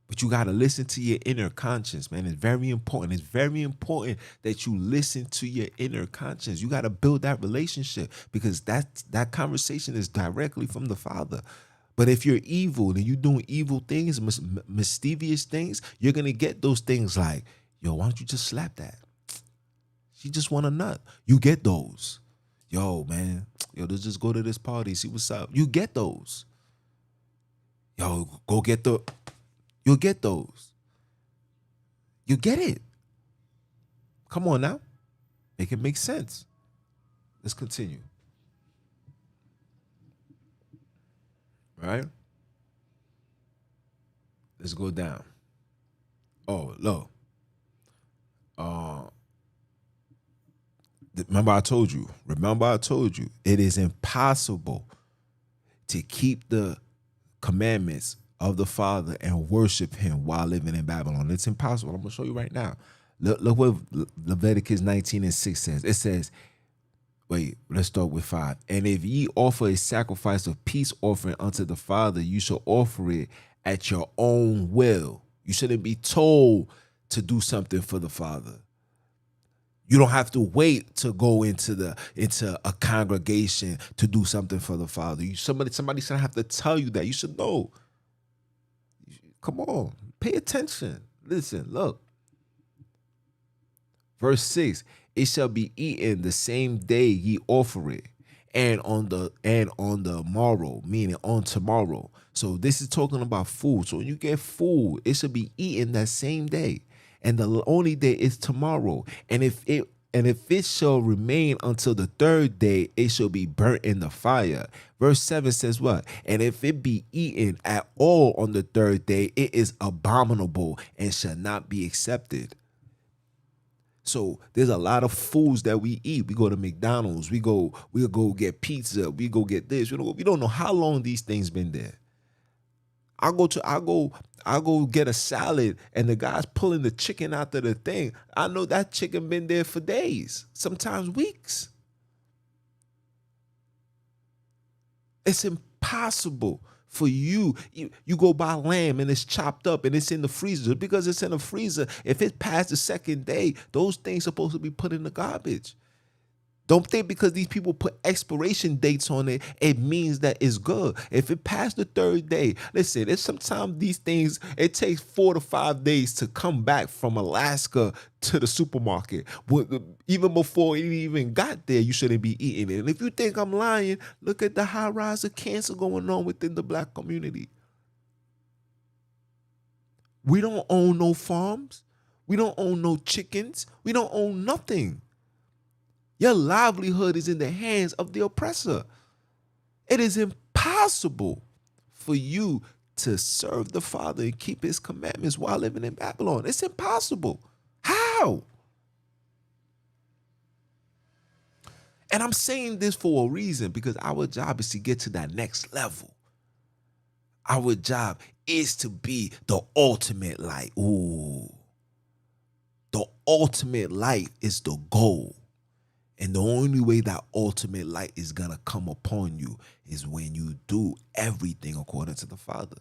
But you got to listen to your inner conscience, man. It's very important. It's very important that you listen to your inner conscience. You got to build that relationship because that conversation is directly from the Father. But if you're evil and you're doing evil things, mischievous things, you're going to get those things like, yo, why don't you just slap that? She just want a nut. You get those. Yo, man, yo, let's just go to this party, see what's up. You get those. Yo, go get you'll get those. You get it. Come on now. Make it make sense. Let's continue. Right? Let's go down. Oh, look. Remember I told you. It is impossible to keep the commandments of the Father and worship him while living in Babylon. It's impossible. I'm going to show you right now. Look what Leviticus 19:6 says. It says, wait, let's start with 5. And if ye offer a sacrifice of peace offering unto the Father, you shall offer it at your own will. You shouldn't be told to do something for the Father. You don't have to wait to go into a congregation to do something for the Father. Somebody should have to tell you that. You should know. Come on, pay attention. Listen, look. Verse 6, it shall be eaten the same day ye offer it, and on the morrow, meaning on tomorrow. So this is talking about food. So when you get food, it should be eaten that same day. And the only day is tomorrow. And if it shall remain until the third day, it shall be burnt in the fire. Verse 7 says what? And if it be eaten at all on the third day, it is abominable and shall not be accepted. So there's a lot of foods that we eat. We go to McDonald's. We'll go get pizza. We go get this. We don't know how long these things been there. I go get a salad and the guy's pulling the chicken out of the thing. I know that chicken been there for days, sometimes weeks. It's impossible for you go buy lamb and it's chopped up and it's in the freezer. Because it's in the freezer, if it's past the second day, those things supposed to be put in the garbage. Don't think because these people put expiration dates on it, it means that it's good. If it passed the third day, listen, it's sometimes these things, it takes 4 to 5 days to come back from Alaska to the supermarket. Even before it even got there, you shouldn't be eating it. And if you think I'm lying, look at the high rise of cancer going on within the Black community. We don't own no farms. We don't own no chickens. We don't own nothing. Your livelihood is in the hands of the oppressor. It is impossible for you to serve the Father and keep his commandments while living in Babylon. It's impossible. How? And I'm saying this for a reason, because our job is to get to that next level. Our job is to be the ultimate light. Ooh. The ultimate light is the goal. And the only way that ultimate light is going to come upon you is when you do everything according to the Father.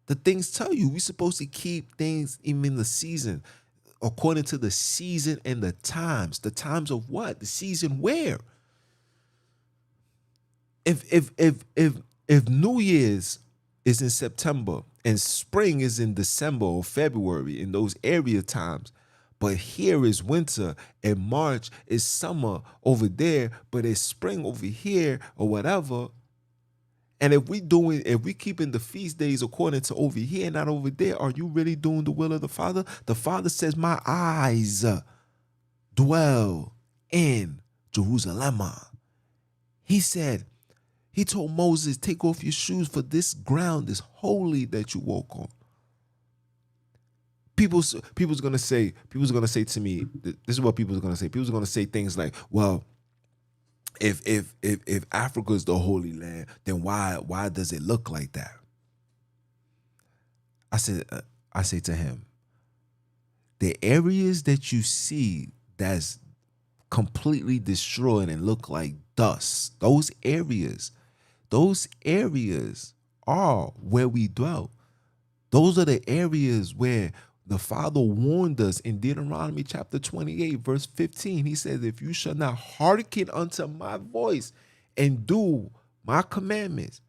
The things tell you we're supposed to keep things even in the season, according to the season and the times. The times of what? The season where? If New Year's is in September and spring is in December or February in those area times. But here is winter and March is summer over there, but it's spring over here or whatever. And if we keeping the feast days according to over here, not over there, are you really doing the will of the Father? The Father says, my eyes dwell in Jerusalem. He said, he told Moses, take off your shoes, for this ground is holy that you walk on. People's gonna say to me, this is what people's gonna say. People's gonna say things like, well, if Africa is the Holy Land, then why does it look like that? I say to him, the areas that you see that's completely destroyed and look like dust, those areas are where we dwell. Those are the areas where the Father warned us in Deuteronomy chapter 28, verse 15. He says, if you shall not hearken unto my voice and do my commandments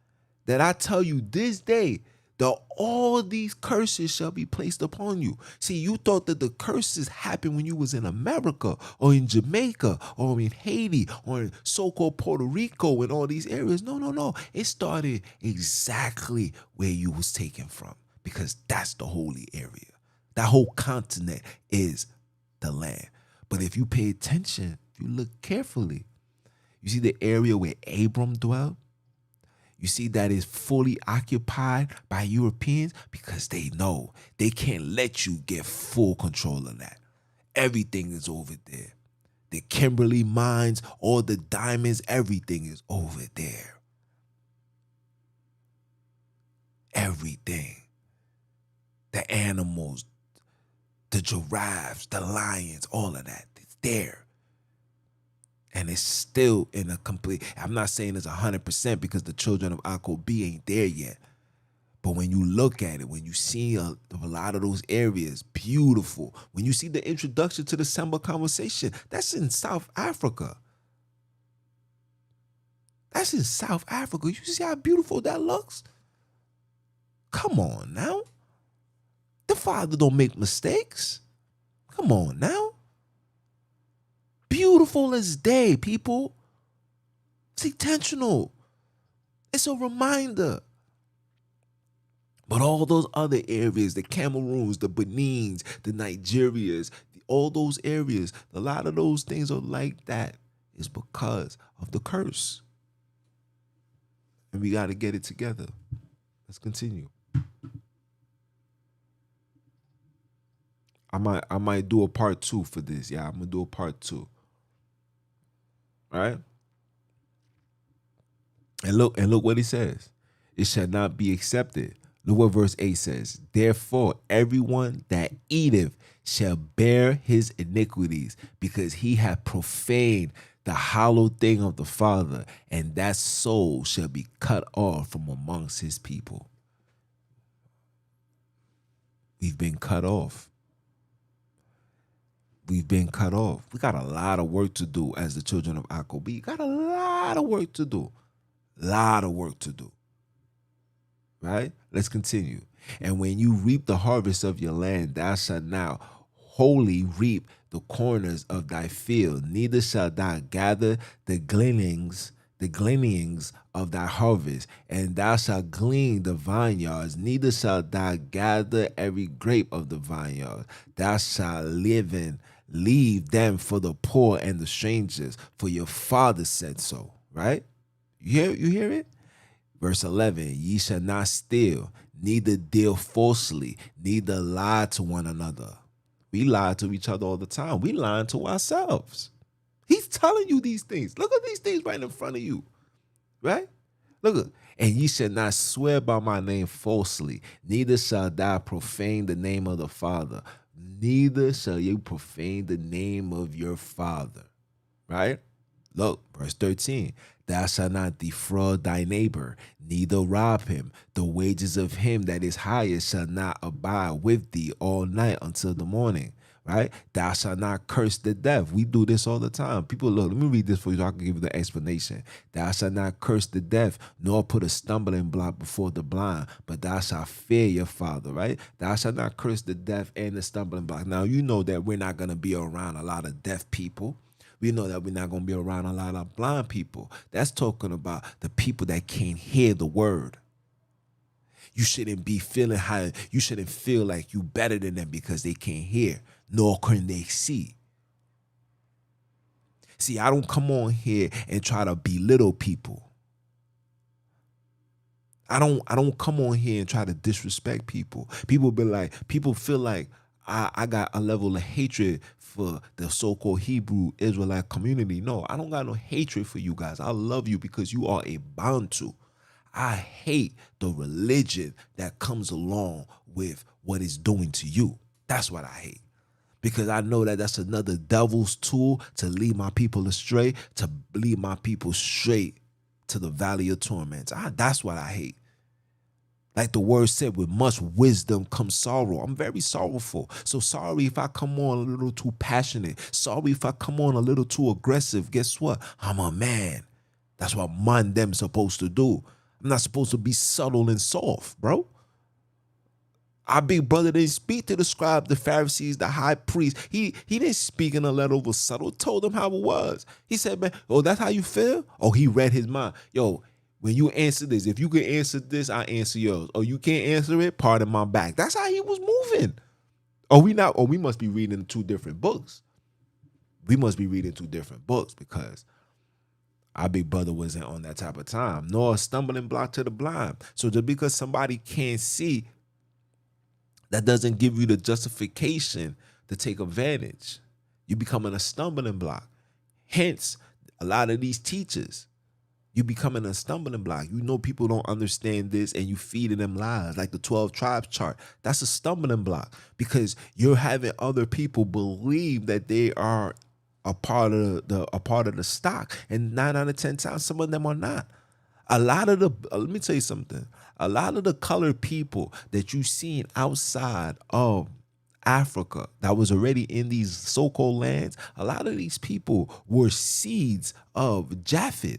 that I tell you this day, that all these curses shall be placed upon you. See, you thought that the curses happened when you was in America or in Jamaica or in Haiti or in so-called Puerto Rico and all these areas. No. It started exactly where you was taken from, because that's the holy area. That whole continent is the land. But if you pay attention, if you look carefully, you see the area where Abram dwelled. You see that is fully occupied by Europeans, because they know they can't let you get full control of that. Everything is over there. The Kimberley mines, all the diamonds, everything is over there. Everything. The animals, the giraffes, the lions, all of that, it's there. And it's still in a complete, I'm not saying it's 100% because the children of Akobi ain't there yet. But when you look at it, when you see a lot of those areas, beautiful. When you see the introduction to the Samba conversation, that's in South Africa. That's in South Africa. You see how beautiful that looks? Come on now. The Father don't make mistakes. Come on now. Beautiful as day, people. It's intentional. It's a reminder. But all those other areas, the Cameroons, the Benins, the Nigerias, all those areas, a lot of those things are like that is because of the curse. And we got to get it together. Let's continue. I might do a part 2 for this. Yeah, I'm going to do a part 2. All right? And look what he says. It shall not be accepted. Look what verse 8 says. Therefore, everyone that eateth shall bear his iniquities, because he hath profaned the hallowed thing of the Father, and that soul shall be cut off from amongst his people. We've been cut off. We've been cut off. We got a lot of work to do as the children of Akobi. Got a lot of work to do. Right? Let's continue. And when you reap the harvest of your land, thou shalt now wholly reap the corners of thy field, neither shalt thou gather the gleanings of thy harvest, and thou shalt glean the vineyards, neither shalt thou gather every grape of the vineyard. Thou shalt leave them for the poor and the strangers, for your Father said so. Right? You hear it? Verse 11, ye shall not steal, neither deal falsely, neither lie to one another. We lie to each other all the time. We lying to ourselves. He's telling you these things. Look at these things right in front of you. Right? Look. And ye shall not swear by my name falsely, neither shall thou profane the name of the Father. Neither shall you profane the name of your Father. Right? Look, verse 13. Thou shalt not defraud thy neighbor, neither rob him. The wages of him that is hired shall not abide with thee all night until the morning. right? Thou shalt not curse the deaf. We do this all the time. People, look, let me read this for you so I can give you the explanation. Thou shalt not curse the deaf, nor put a stumbling block before the blind, but thou shalt fear your father, right? Thou shalt not curse the deaf and the stumbling block. Now, you know that we're not going to be around a lot of deaf people. We know that we're not going to be around a lot of blind people. That's talking about the people that can't hear the word. You shouldn't be feeling how you shouldn't feel like you better than them because they can't hear, nor can they see. See, I don't come on here and try to belittle people. I don't come on here and try to disrespect people. People feel like I got a level of hatred for the so-called Hebrew Israelite community. No, I don't got no hatred for you guys. I love you because you are a Bantu. I hate the religion that comes along with what it's doing to you. That's what I hate. Because I know that that's another devil's tool to lead my people astray, to lead my people straight to the valley of torments. That's what I hate. Like the word said, with much wisdom comes sorrow. I'm very sorrowful. So sorry if I come on a little too passionate. Sorry if I come on a little too aggressive. Guess what? I'm a man. That's what man them supposed to do. I'm not supposed to be subtle and soft, bro. Our big brother didn't speak to the scribes, the Pharisees, the high priest. He didn't speak in a letter over subtle. Told them how it was. He said, man, oh, that's how you feel? Oh, he read his mind. Yo, when you answer this, if you can answer this, I answer yours. Oh, you can't answer it? Pardon my back. That's how he was moving. We must be reading two different books. We must be reading two different books because our big brother wasn't on that type of time, nor a stumbling block to the blind. So just because somebody can't see, that doesn't give you the justification to take advantage. You becoming a stumbling block. Hence, a lot of these teachers, you becoming a stumbling block. You know people don't understand this and you feeding them lies like the 12 tribes chart. That's a stumbling block because you're having other people believe that they are a part of the stock, and 9 out of 10 times some of them are not. A lot of the let me tell you something. A lot of the colored people that you seen outside of Africa that was already in these so-called lands, a lot of these people were seeds of Japhet.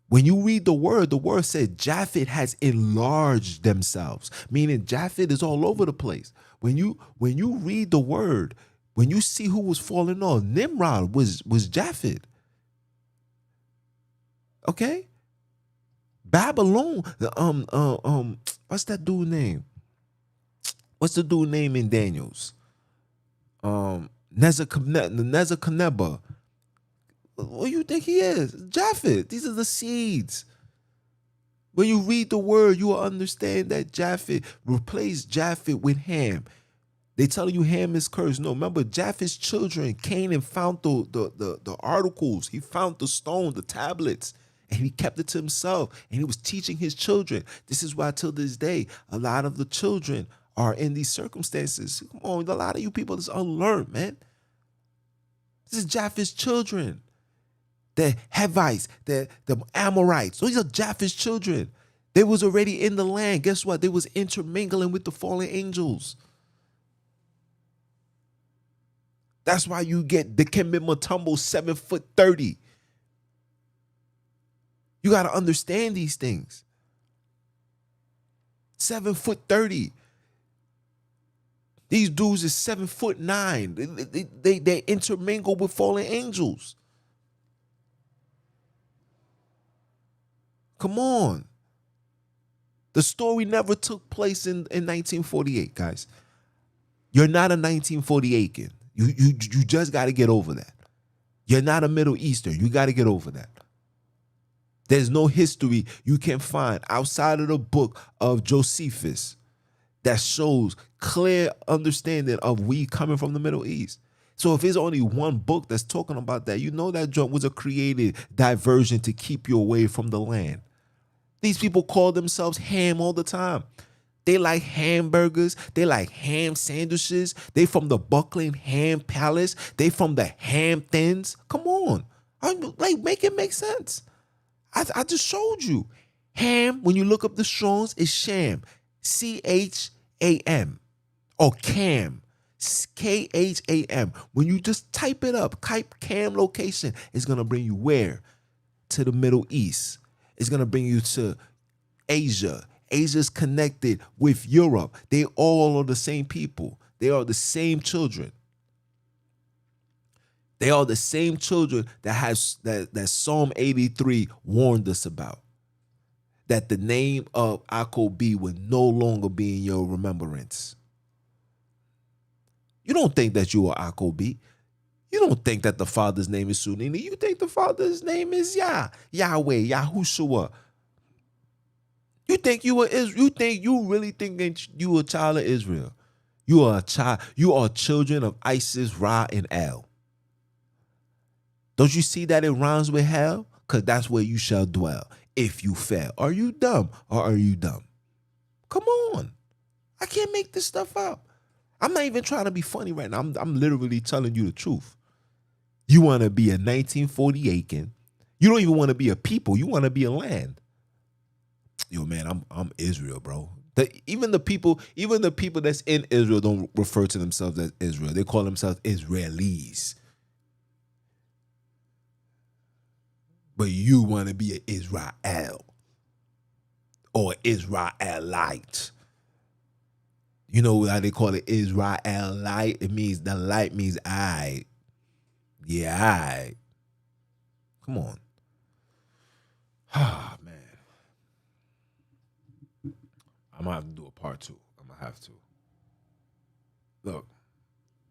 When you read the word said Japhet has enlarged themselves, meaning Japhet is all over the place. When you read the word, when you see who was falling off, Nimrod was Japhet. Okay? Babylon, what's that dude name? What's the dude name in Daniels? Nebuchadnezzar. What do you think he is? Japhet. These are the seeds. When you read the word, you will understand that Japhet replaced Japhet with Ham. They tell you Ham is cursed. No, remember Japheth's children came and found the articles. He found the stone, the tablets, and he kept it to himself. And he was teaching his children. This is why till this day, a lot of the children are in these circumstances. Come on, a lot of you people is unlearned, man. This is Japheth's children. The Hivites, the Amorites. These are Japheth's children. They was already in the land. Guess what? They was intermingling with the fallen angels. That's why you get Dikembe Mutombo 7'30". You got to understand these things. 7'30". These dudes is 7'9". They intermingle with fallen angels. Come on. The story never took place in 1948, guys. You're not a 1948-kin. You just got to get over that. You're not a Middle Eastern. You got to get over that. There's no history you can find outside of the book of Josephus that shows clear understanding of we coming from the Middle East. So if there's only one book that's talking about that, you know that joint was a created diversion to keep you away from the land. These people call themselves ham all the time. They like hamburgers. They like ham sandwiches. They from the Buckland Ham Palace. They from the Hamptons. Come on. Make it make sense. I just showed you. Ham, when you look up the Strongs, is sham. C-H-A-M. Or cam. KHAM. When you just type it up, type cam location, it's going to bring you where? To the Middle East. It's going to bring you to Asia. Asia's connected with Europe. They all are the same people. They are the same children. They are the same children that Psalm 83 warned us about. That the name of Akobi would no longer be in your remembrance. You don't think that you are Akobi. You don't think that the father's name is Sonini. You think the father's name is Yahweh, Yahushua. You think you really think that you are a child of Israel. You are a child. You are children of Isis, Ra, and El. Don't you see that it rhymes with hell? Because that's where you shall dwell if you fail. Are you dumb or are you dumb? Come on. I can't make this stuff up. I'm not even trying to be funny right now. I'm literally telling you the truth. You want to be a 1948kin. You don't even want to be a people. You want to be a land. Yo, man, I'm Israel, bro. Even the people that's in Israel don't refer to themselves as Israel. They call themselves Israelis. But you want to be an Israel or Israelite. You know how they call it Israelite? It means the light means I. Yeah, I. Come on. Ah, man. I'm going to have to do a part 2. I'm going to have to. Look,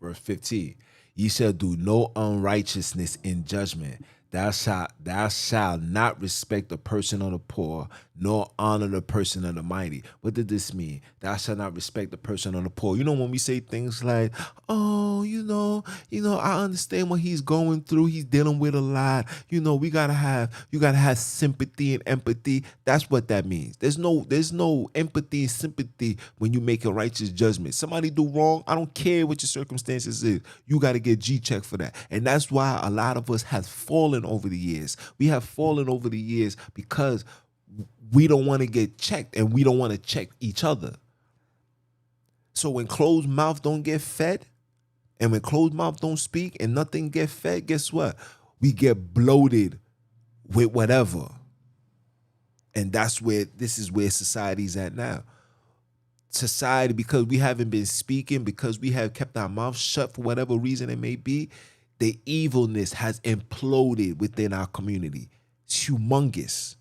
verse 15. Ye shall do no unrighteousness in judgment. Thou shalt not respect the person of the poor, nor honor the person of the mighty. What did this mean? Thou shalt not respect the person of the poor. You know, when we say things like, oh, you know, I understand what he's going through. He's dealing with a lot. You know, you gotta have sympathy and empathy. That's what that means. There's no empathy and sympathy when you make a righteous judgment. Somebody do wrong. I don't care what your circumstances is. You got to get G-check for that. And that's why a lot of us have fallen over the years. We have fallen over the years because we don't want to get checked and we don't want to check each other. So when closed mouth don't get fed and when closed mouth don't speak and nothing get fed, guess what? We get bloated with whatever. And this is where society's at now. Society, because we haven't been speaking, because we have kept our mouths shut for whatever reason it may be, the evilness has imploded within our community. It's humongous.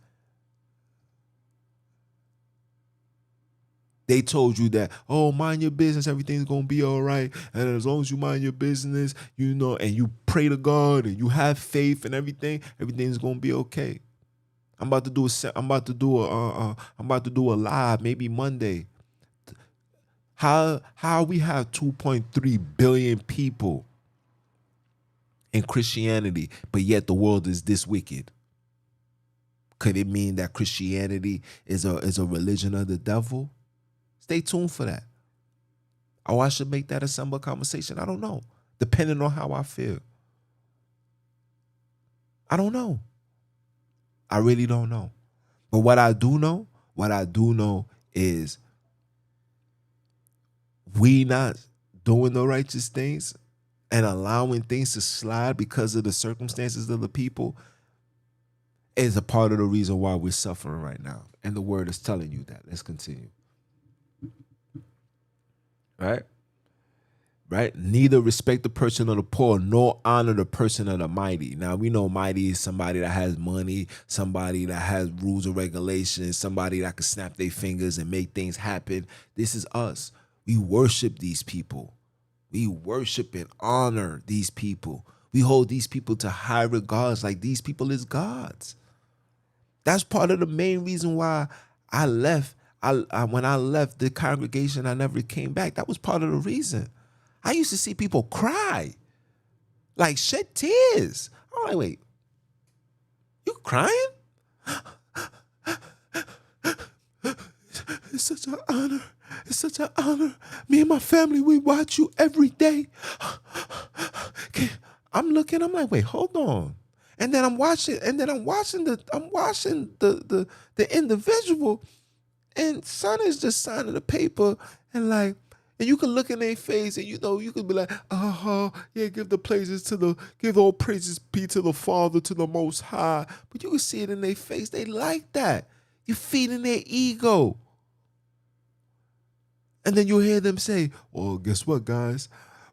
They told you that, oh, mind your business, everything's going to be all right. And as long as you mind your business, you know, and you pray to God and you have faith and everything's going to be okay. I'm about to do a live maybe Monday. How we have 2.3 billion people in Christianity, but yet the world is this wicked. Could it mean that Christianity is a religion of the devil? Stay tuned for that. Or I should make that a simple conversation. I don't know. Depending on how I feel. I don't know. I really don't know. But what I do know is we not doing the righteous things and allowing things to slide because of the circumstances of the people is a part of the reason why we're suffering right now. And the word is telling you that. Let's continue. Right? Neither respect the person of the poor, nor honor the person of the mighty. Now, we know mighty is somebody that has money, somebody that has rules and regulations, somebody that can snap their fingers and make things happen. This is us. We worship these people. We worship and honor these people. We hold these people to high regards like these people is gods. That's part of the main reason why I left. When I left the congregation, I never came back. That was part of the reason. I used to see people cry, like shed tears. I'm like, wait, you crying? It's such an honor. It's such an honor. Me and my family, we watch you every day. I'm looking, I'm like, wait, hold on. And then I'm watching the individual, and son is just signing the paper and like, And you can look in their face and you could be like, yeah, give all praises be to the Father, to the Most High. But you can see it in their face. They like that. You're feeding their ego. And then you'll hear them say, well, guess what, guys?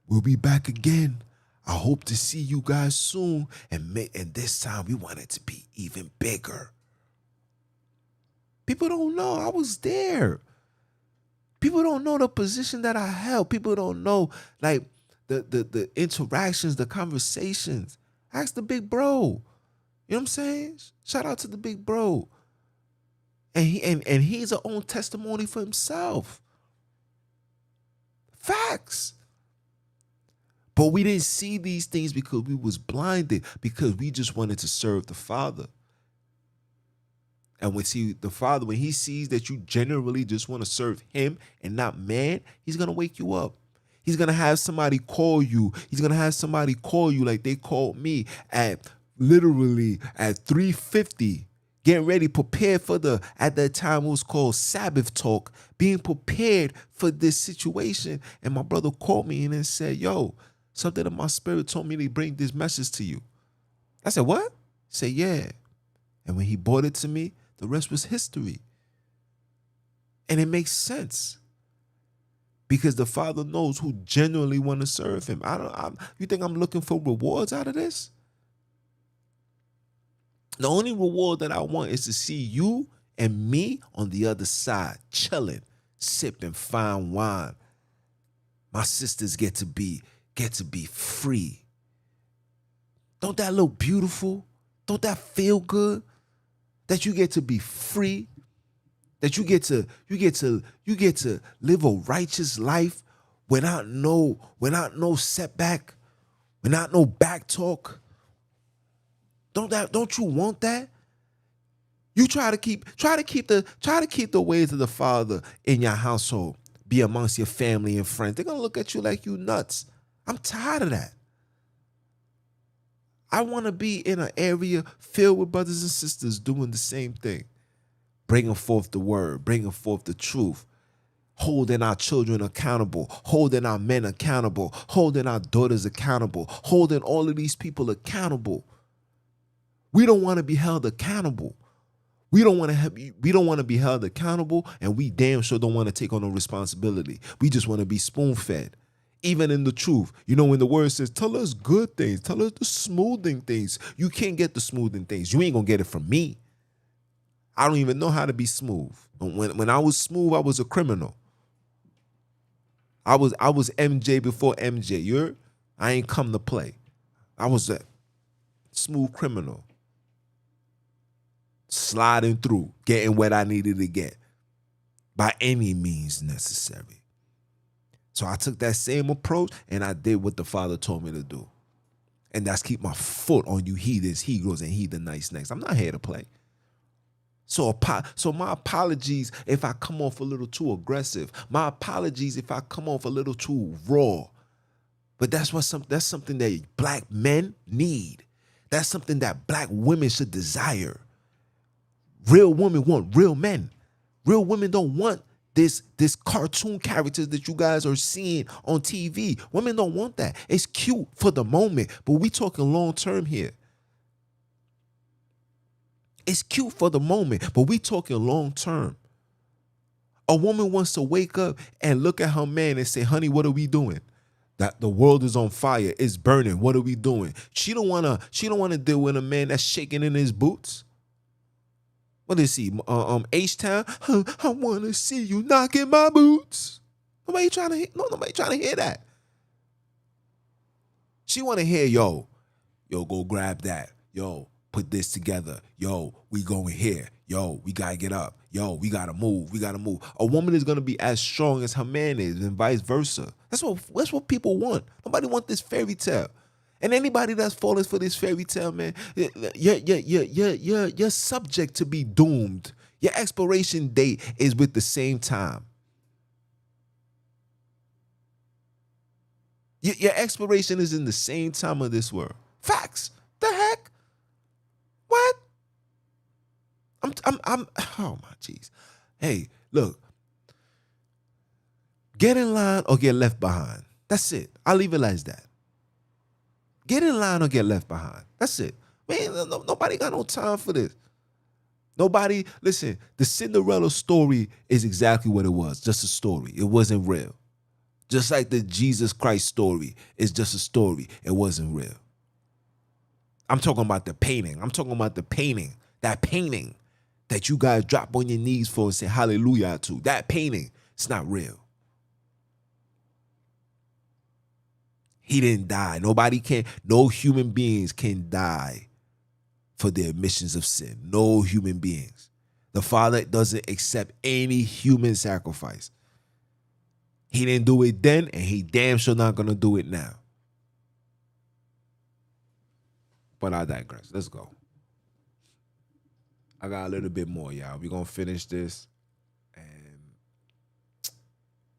We'll be back again. I hope to see you guys soon. And this time we want it to be even bigger. People don't know I was there. People don't know the position that I held. People don't know like the interactions, the conversations. Ask the big bro. You know what I'm saying? Shout out to the big bro. And he's a own testimony for himself. Facts. But we didn't see these things because we was blinded, because we just wanted to serve the Father. And when the Father, when he sees that you generally just want to serve him and not man, he's going to wake you up. He's going to have somebody call you. He's going to have somebody call you like they called me at literally at 3:50, getting ready, prepared for at that time it was called Sabbath talk, being prepared for this situation. And my brother called me and then said, yo, something in my spirit told me to bring this message to you. I said, what? He said, yeah. And when he brought it to me, the rest was history. And it makes sense. Because the Father knows who genuinely want to serve him. You think I'm looking for rewards out of this? The only reward that I want is to see you and me on the other side, chilling, sipping fine wine. My sisters get to be free. Don't that look beautiful? Don't that feel good? That you get to be free, that you get to live a righteous life without no setback, without no back talk. Don't you want that? You try to keep the ways of the Father in your household, be amongst your family and friends. They're gonna look at you like you nuts. I'm tired of that. I want to be in an area filled with brothers and sisters doing the same thing. Bringing forth the word, bringing forth the truth, holding our children accountable, holding our men accountable, holding our daughters accountable, holding all of these people accountable. We don't want to be held accountable. We don't want to be held accountable, and we damn sure don't want to take on no responsibility. We just want to be spoon-fed. Even in the truth, when the word says, tell us good things, tell us the smoothing things. You can't get the smoothing things. You ain't gonna get it from me. I don't even know how to be smooth. When I was smooth, I was a criminal. I was MJ before MJ. I ain't come to play. I was a smooth criminal. Sliding through, getting what I needed to get by any means necessary. So I took that same approach and I did what the Father told me to do. And that's keep my foot on you heathens, Hebrews, and heathenites next. I'm not here to play. So my apologies if I come off a little too aggressive. My apologies if I come off a little too raw. But that's something that black men need. That's something that black women should desire. Real women want real men. Real women don't want this cartoon characters that you guys are seeing on TV. Women don't want that. It's cute for the moment, but we talking long term here. It's cute for the moment, but we talking long term. A woman wants to wake up and look at her man and say, honey, what are we doing? That the world is on fire, it's burning. What are we doing? She don't wanna deal with a man that's shaking in his boots. What is he? H-Town? I want to see you knocking my boots. Nobody trying to hear that. She want to hear, yo, go grab that. Yo, put this together. Yo, we going here. Yo, we got to get up. Yo, we got to move. A woman is going to be as strong as her man is and vice versa. That's what people want. Nobody want this fairy tale. And anybody that's falling for this fairy tale, man, you're subject to be doomed. Your expiration date is with the same time. Your expiration is in the same time of this world. Facts. The heck? What? I'm oh my jeez. Hey, look. Get in line or get left behind. That's it. I'll leave it as that. Get in line or get left behind. That's it. Man, nobody got no time for this. Nobody, listen, the Cinderella story is exactly what it was, just a story. It wasn't real. Just like the Jesus Christ story is just a story. It wasn't real. I'm talking about the painting. I'm talking about the painting. That painting that you guys drop on your knees for and say hallelujah to. That painting, it's not real. He didn't die. No human beings can die for the admissions of sin. No human beings. The Father doesn't accept any human sacrifice. He didn't do it then, and he damn sure not going to do it now. But I digress. Let's go. I got a little bit more, y'all. We're going to finish this, and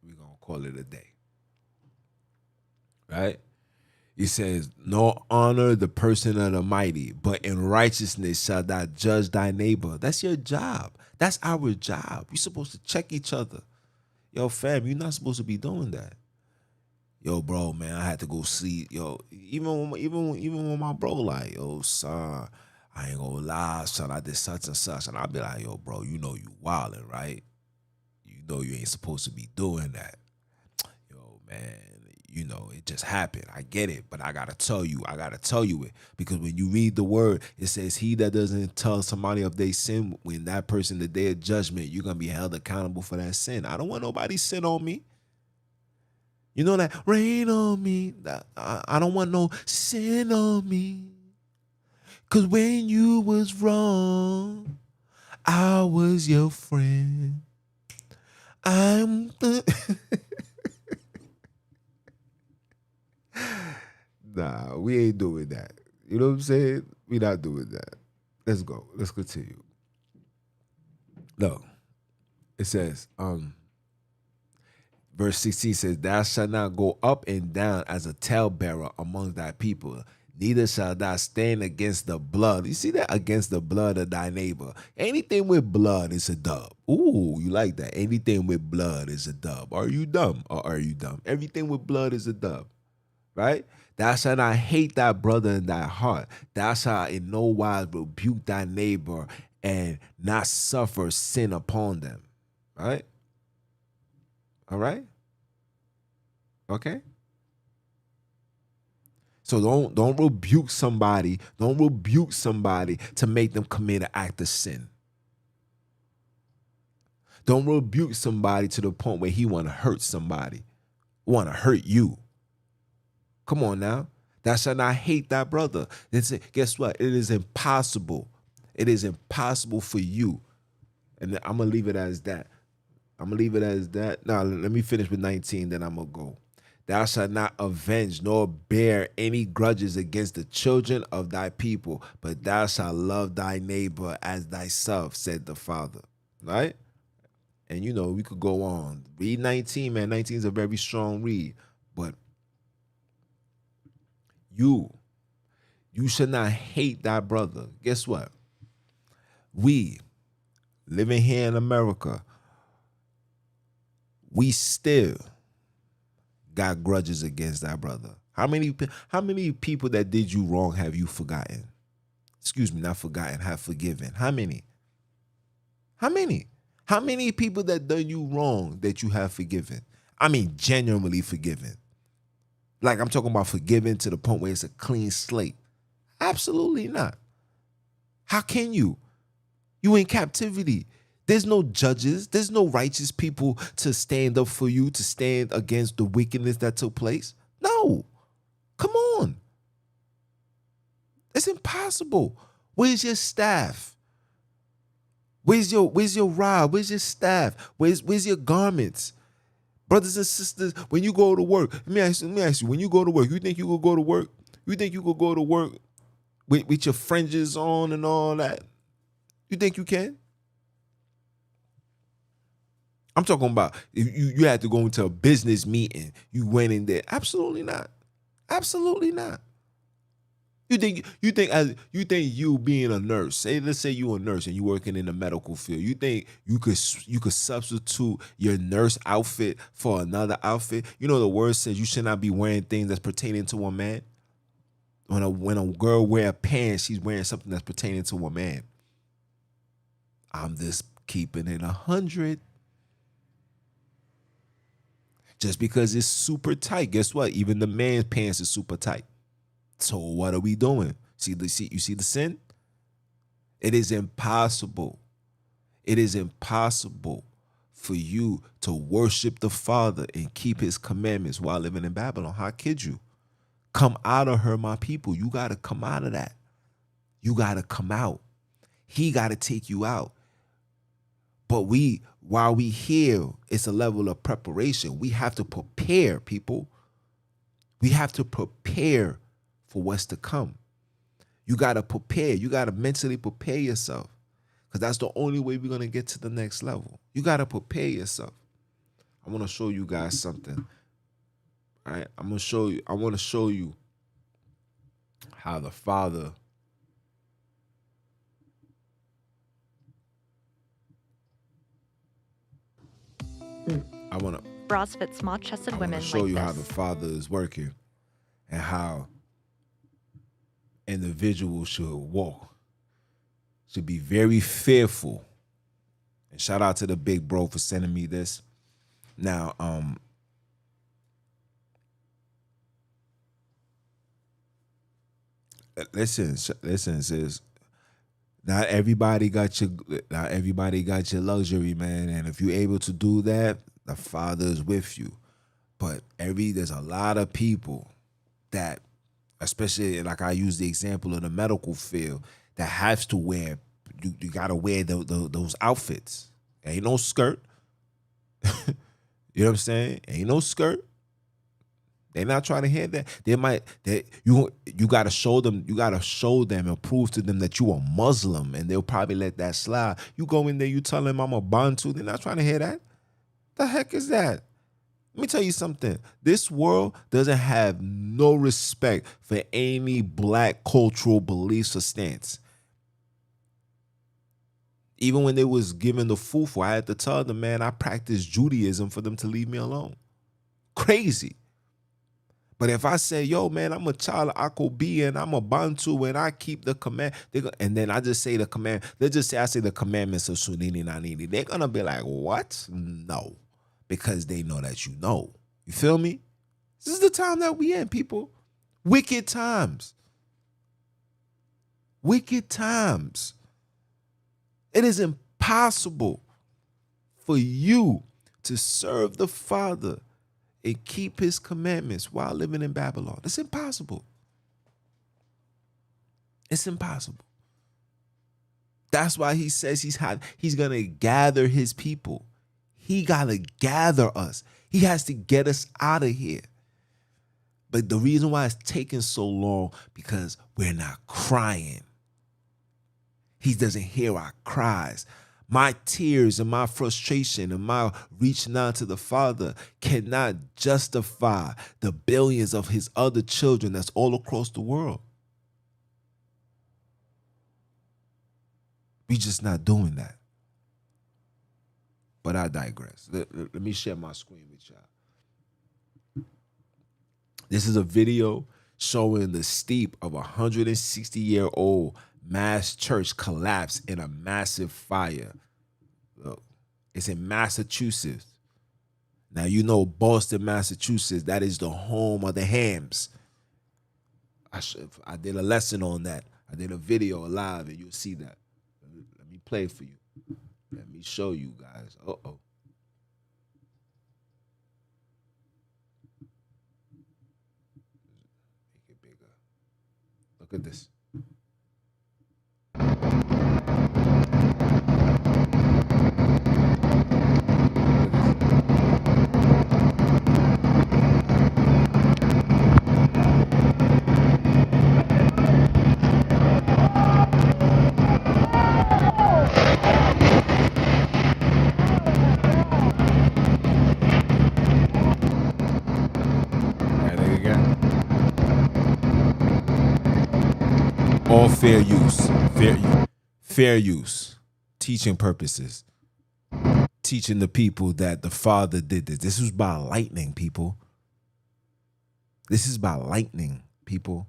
we're going to call it a day. Right? He says, "No honor the person of the mighty, but in righteousness shall thou judge thy neighbor." That's your job. That's our job. We're supposed to check each other. Yo, fam, you're not supposed to be doing that. Yo, bro, man, I had to go see. Yo, even when my bro like, yo, son, I ain't gonna lie, son, I did such and such, and I'll be like, yo, bro, you know you wildin', right? You know you ain't supposed to be doing that. Yo, man. You know, it just happened. I get it, but I gotta tell you it. Because when you read the word, it says, he that doesn't tell somebody of their sin, when that person, the day of judgment, you're gonna be held accountable for that sin. I don't want nobody's sin on me. You know that? Rain on me. I don't want no sin on me. Cause when you was wrong, I was your friend. I'm Nah, we ain't doing that. You know what I'm saying? We not doing that. Let's go. Let's continue. Look, it says, verse 16 says, "Thou shalt not go up and down as a talebearer among thy people, neither shalt thou stand against the blood." You see that? Against the blood of thy neighbor. Anything with blood is a dub. Ooh, you like that? Anything with blood is a dub. Are you dumb or are you dumb? Everything with blood is a dub. Right? Thou shalt not hate thy brother in thy heart. Thou shalt in no wise rebuke thy neighbor and not suffer sin upon them. Right? All right? Okay? So don't rebuke somebody. Don't rebuke somebody to make them commit an act of sin. Don't rebuke somebody to the point where he want to hurt somebody. Want to hurt you. Come on now. Thou shalt not hate thy brother. Guess what? It is impossible. It is impossible for you. And I'm going to leave it as that. Now, let me finish with 19, then I'm going to go. "Thou shalt not avenge nor bear any grudges against the children of thy people, but thou shalt love thy neighbor as thyself," said the Father. Right? And you know, we could go on. Read 19, man. 19 is a very strong read. But you should not hate thy brother. Guess what? We, living here in America, we still got grudges against our brother. How many people that did you wrong have you forgotten? Excuse me, not forgotten, have forgiven. How many? How many people that done you wrong that you have forgiven? I mean, genuinely forgiven. Like, I'm talking about forgiven to the point where it's a clean slate. Absolutely not. How can you? You in captivity. There's no judges. There's no righteous people to stand up for you, to stand against the wickedness that took place. No. Come on. It's impossible. Where's your staff? Where's your rod? Where's your staff? Where's your garments? Brothers and sisters, when you go to work, let me ask you, when you go to work, you think you could go to work? You think you could go to work with your fringes on and all that? You think you can? I'm talking about if you had to go into a business meeting, you went in there. Absolutely not. Absolutely not. You think you being a nurse, let's say you a nurse and you working in the medical field, you think you could substitute your nurse outfit for another outfit? You know the word says you should not be wearing things that's pertaining to a man. When a girl wear pants, she's wearing something that's pertaining to a man. I'm just keeping it 100. Just because it's super tight, guess what? Even the man's pants is super tight. So what are we doing? You see the sin? It is impossible. It is impossible for you to worship the Father and keep his commandments while living in Babylon. How could you? Come out of her, my people. You got to come out of that. You got to come out. He got to take you out. But while we here, it's a level of preparation. We have to prepare, people. We have to prepare for what's to come. You got to prepare. You got to mentally prepare yourself, because that's the only way we're going to get to the next level. You got to prepare yourself. I want to show you guys something. All right, I want to show you how the Father I want to Bras fit small-chested women show like you this. how the Father is working and how individuals should be very fearful. And shout out to the big bro for sending me this. Now, listen, sis. Not everybody got your luxury, man. And if you're able to do that, the Father is with you. But there's a lot of people that, especially like I use the example of the medical field, that has to wear, you gotta wear those outfits. Ain't no skirt. You know what I'm saying? Ain't no skirt. They're not trying to hear that. You gotta show them and prove to them that you are Muslim, and they'll probably let that slide. You go in there, you tell them I'm a Bantu, they're not trying to hear that. The heck is that? Let me tell you something. This world doesn't have no respect for any black cultural beliefs or stance. Even when they was given the fufu, I had to tell them, man, I practice Judaism for them to leave me alone. Crazy. But if I say, yo, man, I'm a child of Akobi and I'm a Bantu and I keep the command, and then I just say the command, let's just say I say the commandments of Sonini Nanini, they're going to be like, what? No. Because they know that you know. You feel me? This is the time that we in, people. Wicked times. Wicked times. It is impossible for you to serve the Father and keep his commandments while living in Babylon. It's impossible. It's impossible. That's why he says he's going to gather his people. He got to gather us. He has to get us out of here. But the reason why it's taking so long, because we're not crying. He doesn't hear our cries. My tears and my frustration and my reaching out to the Father cannot justify the billions of his other children that's all across the world. We just not doing that. But I digress. Let me share my screen with y'all. This is a video showing the steep of a 160-year-old mass church collapse in a massive fire. Look, it's in Massachusetts. Now, you know Boston, Massachusetts, that is the home of the hams. I did a lesson on that. I did a video live, and you'll see that. Let me play for you. Let me show you guys. Uh-oh. Make it bigger. Look at this. all fair use. Fair use. Teaching purposes. Teaching the people that the Father did this. This was by lightning, people. This is by lightning, people.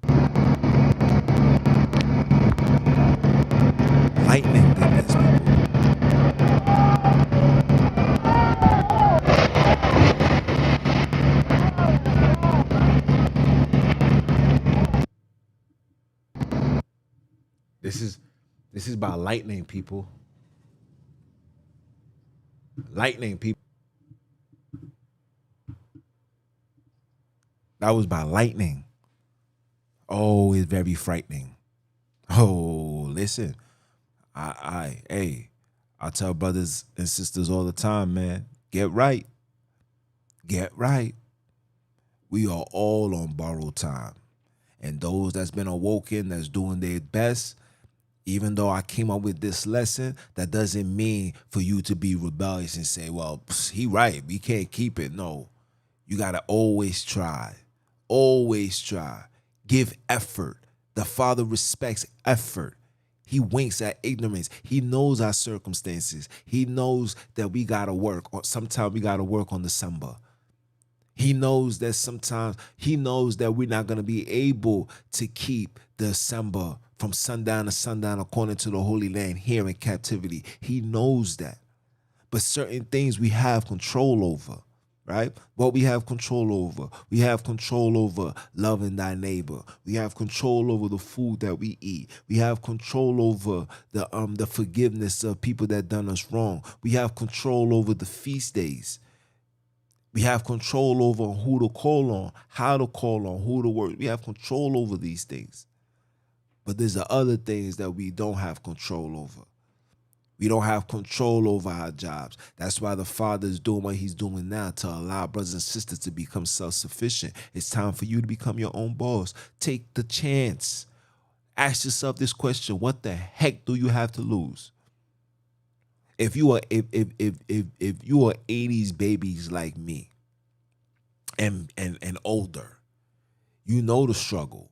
Lightning did this, people. This is by lightning, people. Lightning, people. That was by lightning. Oh, it's very frightening. Oh, listen. I tell brothers and sisters all the time, man, get right. Get right. We are all on borrowed time. And those that's been awoken, that's doing their best, even though I came up with this lesson, that doesn't mean for you to be rebellious and say, well, he right, we can't keep it. No, you got to always try. Always try. Give effort. The Father respects effort. He winks at ignorance. He knows our circumstances. He knows that we got to work. Or sometimes we got to work on December. He knows that sometimes he knows that we're not going to be able to keep the December from sundown to sundown according to the Holy Land here in captivity. He knows that. But certain things we have control over, right? What we have control over. We have control over loving thy neighbor. We have control over the food that we eat. We have control over the forgiveness of people that done us wrong. We have control over the feast days. We have control over who to call on, how to call on, who to work. We have control over these things. But there's the other things that we don't have control over. We don't have control over our jobs. That's why the Father is doing what he's doing now, to allow brothers and sisters to become self-sufficient. It's time for you to become your own boss. Take the chance. Ask yourself this question: what the heck do you have to lose? If you are 80s babies like me and older, you know the struggle.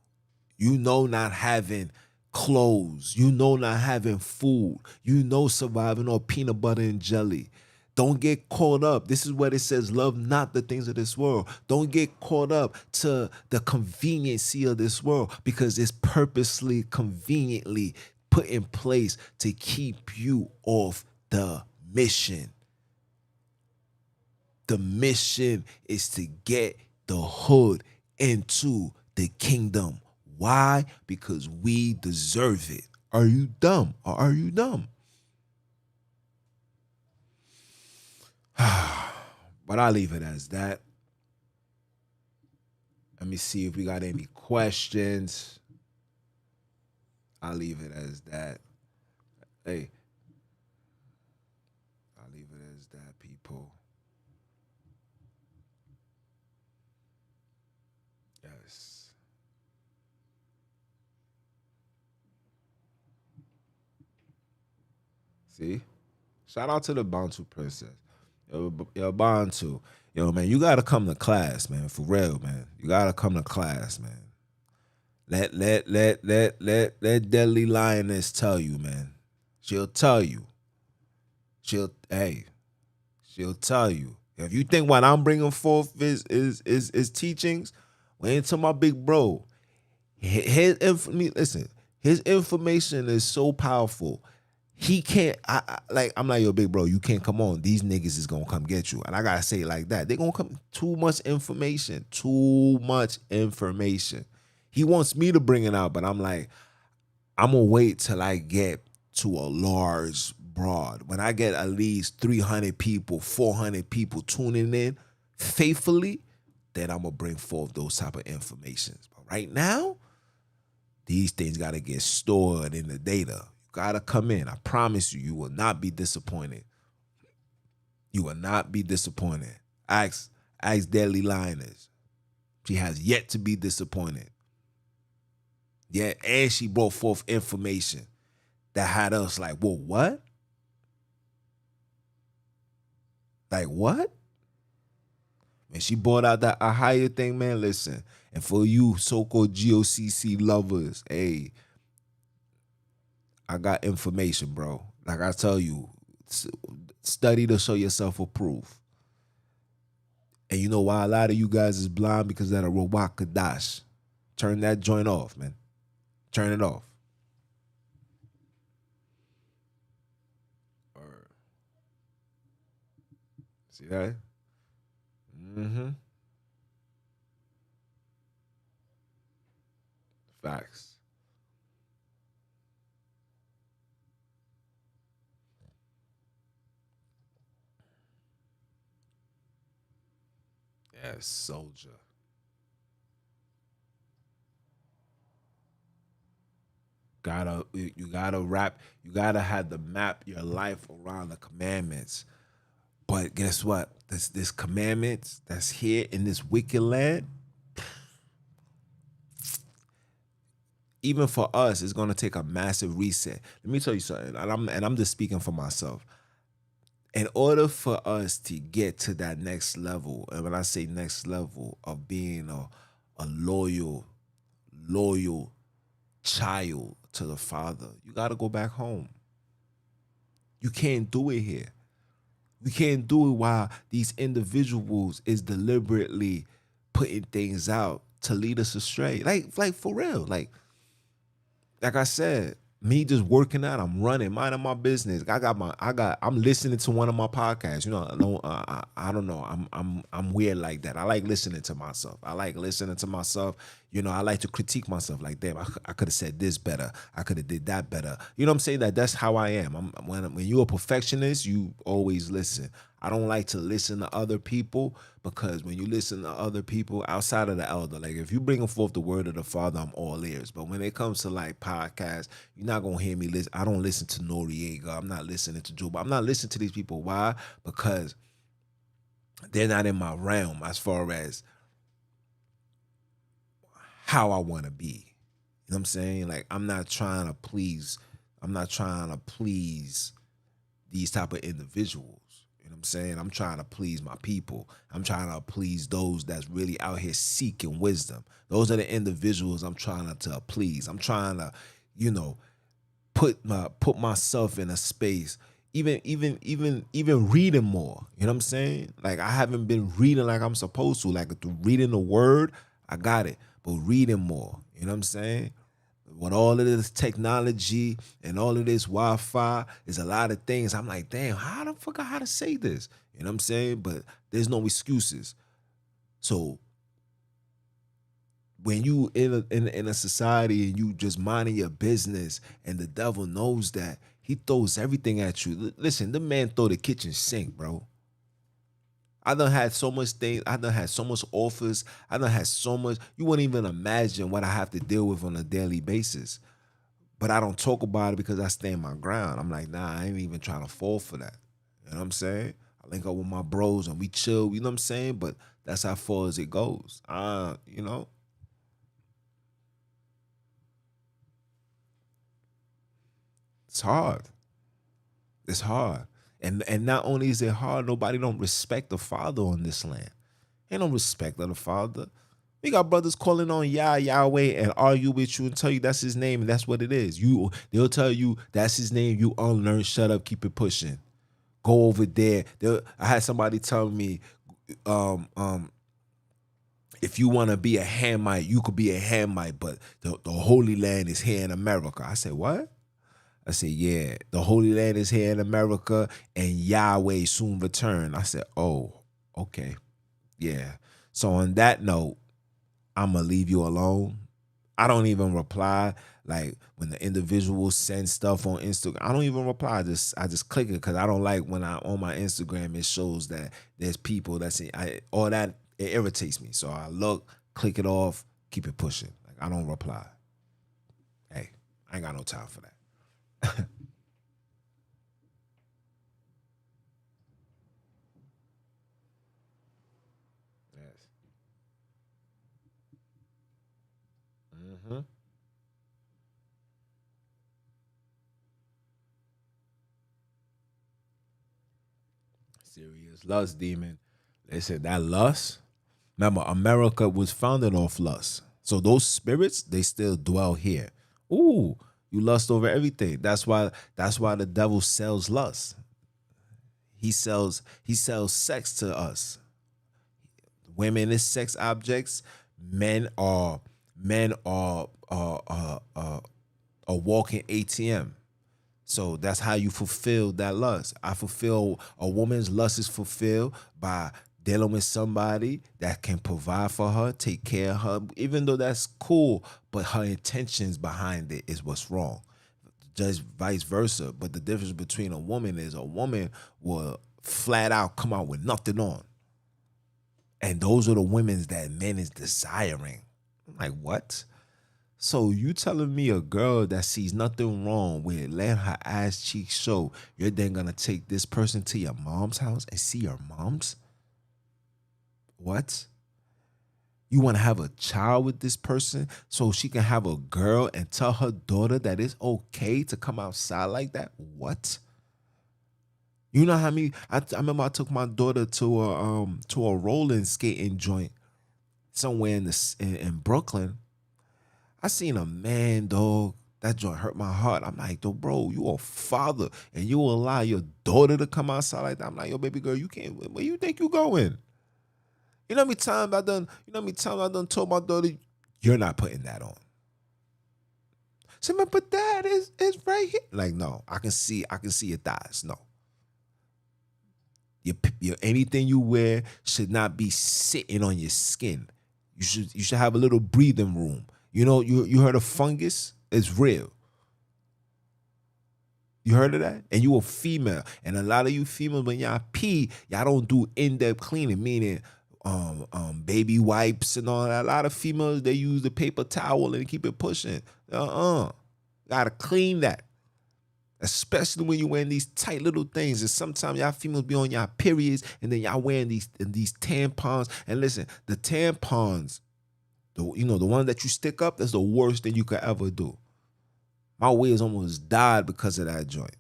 You know not having clothes. You know not having food. You know surviving on peanut butter and jelly. Don't get caught up. This is what it says: love not the things of this world. Don't get caught up to the conveniency of this world, because it's purposely, conveniently put in place to keep you off the mission. The mission is to get the hood into the kingdom. Why? Because we deserve it. Are you dumb or are you dumb? But I'll leave it as that. Let me see if we got any questions. I'll leave it as that. Hey, I'll leave it as that, people. Yes. See? Shout out to the Bantu princess. Yo, Bantu. Yo, man, you gotta come to class, man. For real, man. You gotta come to class, man. Let Deadly Lioness tell you, man. She'll tell you. She'll tell you. If you think what I'm bringing forth is teachings, wait until my big bro. Listen, his information is so powerful. He can't, I'm like, yo, big bro, you can't come on. These niggas is gonna come get you. And I gotta say it like that. They're gonna come, too much information. He wants me to bring it out, but I'm like, I'm gonna wait till I get to a large broad. When I get at least 300 people, 400 people tuning in faithfully, then I'm gonna bring forth those type of informations. But right now, these things gotta get stored in the data. Gotta come in. I promise you, you will not be disappointed. You will not be disappointed. Ask Deadly Lioness. She has yet to be disappointed. Yeah, and she brought forth information that had us like, whoa, what? Like what? And she brought out that a higher thing, man. Listen, and for you so-called GOCC lovers, hey, I got information, bro. Like I tell you, study to show yourself approved. And you know why a lot of you guys is blind? Because of that Ruach Kadash. Turn that joint off, man. Turn it off. See that? Mm-hmm. Facts. Yes, soldier. You gotta wrap, you gotta have to map your life around the commandments. But guess what? This commandments that's here in this wicked land, even for us, it's gonna take a massive reset. Let me tell you something, and I'm just speaking for myself. In order for us to get to that next level, and when I say next level of being a loyal child to the Father, you gotta go back home. You can't do it here. We can't do it while these individuals is deliberately putting things out to lead us astray. Like for real. Like I said, me just working out, I'm running, minding my business. I'm listening to one of my podcasts. You know, I don't know. I'm weird like that. I like listening to myself. I like listening to myself. You know, I like to critique myself. Like, damn, I could have said this better. I could have did that better. You know what I'm saying? That's how I am. When you're a perfectionist, you always listen. I don't like to listen to other people, because when you listen to other people outside of the elder, like if you bring forth the word of the Father, I'm all ears. But when it comes to like podcasts, you're not gonna hear me listen. I don't listen to Noriega. I'm not listening to Joe. But I'm not listening to these people. Why? Because they're not in my realm as far as how I want to be. You know what I'm saying? Like I'm not trying to please. I'm not trying to please these type of individuals. You know what I'm saying? I'm trying to please my people. I'm trying to please those that's really out here seeking wisdom. Those are the individuals I'm trying to please. I'm trying to, you know, put myself in a space. Even reading more. You know what I'm saying? Like I haven't been reading like I'm supposed to. Like through reading the word, I got it. But reading more. You know what I'm saying? With all of this technology and all of this Wi-Fi, there's a lot of things. I'm like, damn, how the fuck I how to say this? You know what I'm saying? But there's no excuses. So when you in a society and you just minding your business and the devil knows that, he throws everything at you. Listen, the man throw the kitchen sink, bro. I done had so much things. I done had so much offers. I done had so much. You wouldn't even imagine what I have to deal with on a daily basis. But I don't talk about it because I stand my ground. I'm like, nah, I ain't even trying to fall for that. You know what I'm saying? I link up with my bros and we chill, you know what I'm saying? But that's how far as it goes. You know, it's hard. It's hard. And not only is it hard, nobody don't respect the Father on this land. Ain't no respect of the Father. We got brothers calling on Yahweh and argue with you and tell you that's his name and that's what it is. They'll tell you that's his name. You unlearn, shut up, keep it pushing. Go over there. I had somebody tell me, um, um, if you want to be a Hamite, you could be a Hamite, but the Holy Land is here in America. I said, what? I said, yeah, the Holy Land is here in America and Yahweh soon return. I said, oh, okay. Yeah. So on that note, I'm gonna leave you alone. I don't even reply. Like when the individuals send stuff on Instagram, I don't even reply. I just click it because I don't like when I on my Instagram it shows that there's people that's all that it irritates me. So I look, click it off, keep it pushing. Like I don't reply. Hey, I ain't got no time for that. Yes. Mm-hmm. Serious lust demon. They said that lust. Remember, America was founded off lust. So those spirits, they still dwell here. Ooh, You lust over everything. That's why the devil sells lust. He sells sex to us. Women is sex objects. Men are a walking ATM. So that's how you fulfill that lust. A woman's lust is fulfilled by dealing with somebody that can provide for her, take care of her, even though that's cool, but her intentions behind it is what's wrong. Just vice versa. But the difference between a woman is a woman will flat out come out with nothing on. And those are the women's that men is desiring. I'm like, what? So you telling me a girl that sees nothing wrong with letting her ass cheeks show, you're then gonna take this person to your mom's house and see your mom's? What? You want to have a child with this person so she can have a girl and tell her daughter that it's okay to come outside like that? What? You know how many? I remember I took my daughter to a rolling skating joint somewhere in Brooklyn. I seen a man, dog. That joint hurt my heart. I'm like, though, bro, you a father and you allow your daughter to come outside like that. I'm like, yo, baby girl, you can't. Where you think you going? You know how many times I done? You know how many times I done told my daughter, you're not putting that on. Say, man, but dad, it's right here. Like, no, I can see your thighs. No. Your anything you wear should not be sitting on your skin. You should have a little breathing room. You know, you heard of fungus? It's real. You heard of that? And you a female. And a lot of you females, when y'all pee, y'all don't do in-depth cleaning, meaning baby wipes and all that. A lot of females, they use the paper towel and keep it pushing. Gotta clean that. Especially when you're wearing these tight little things. And sometimes y'all females be on y'all periods and then y'all wearing these tampons. And listen, the tampons, the one that you stick up, that's the worst thing you could ever do. My waves almost died because of that joint.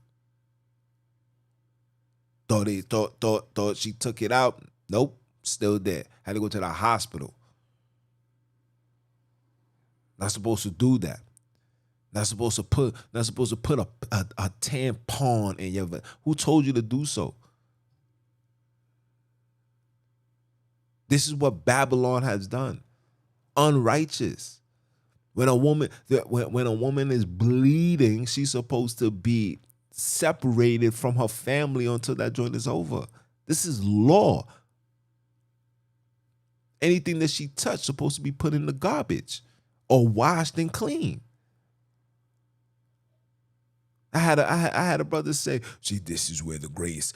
Thought she took it out. Nope, still there. Had to go to the hospital. Not supposed to do that. Not supposed to put a tampon in your. Who told you to do so? This is what Babylon has done. Unrighteous. When a woman is bleeding, she's supposed to be separated from her family until that joint is over. This is law. Anything that she touched supposed to be put in the garbage or washed and clean. I had a brother say, "See, this is where the grace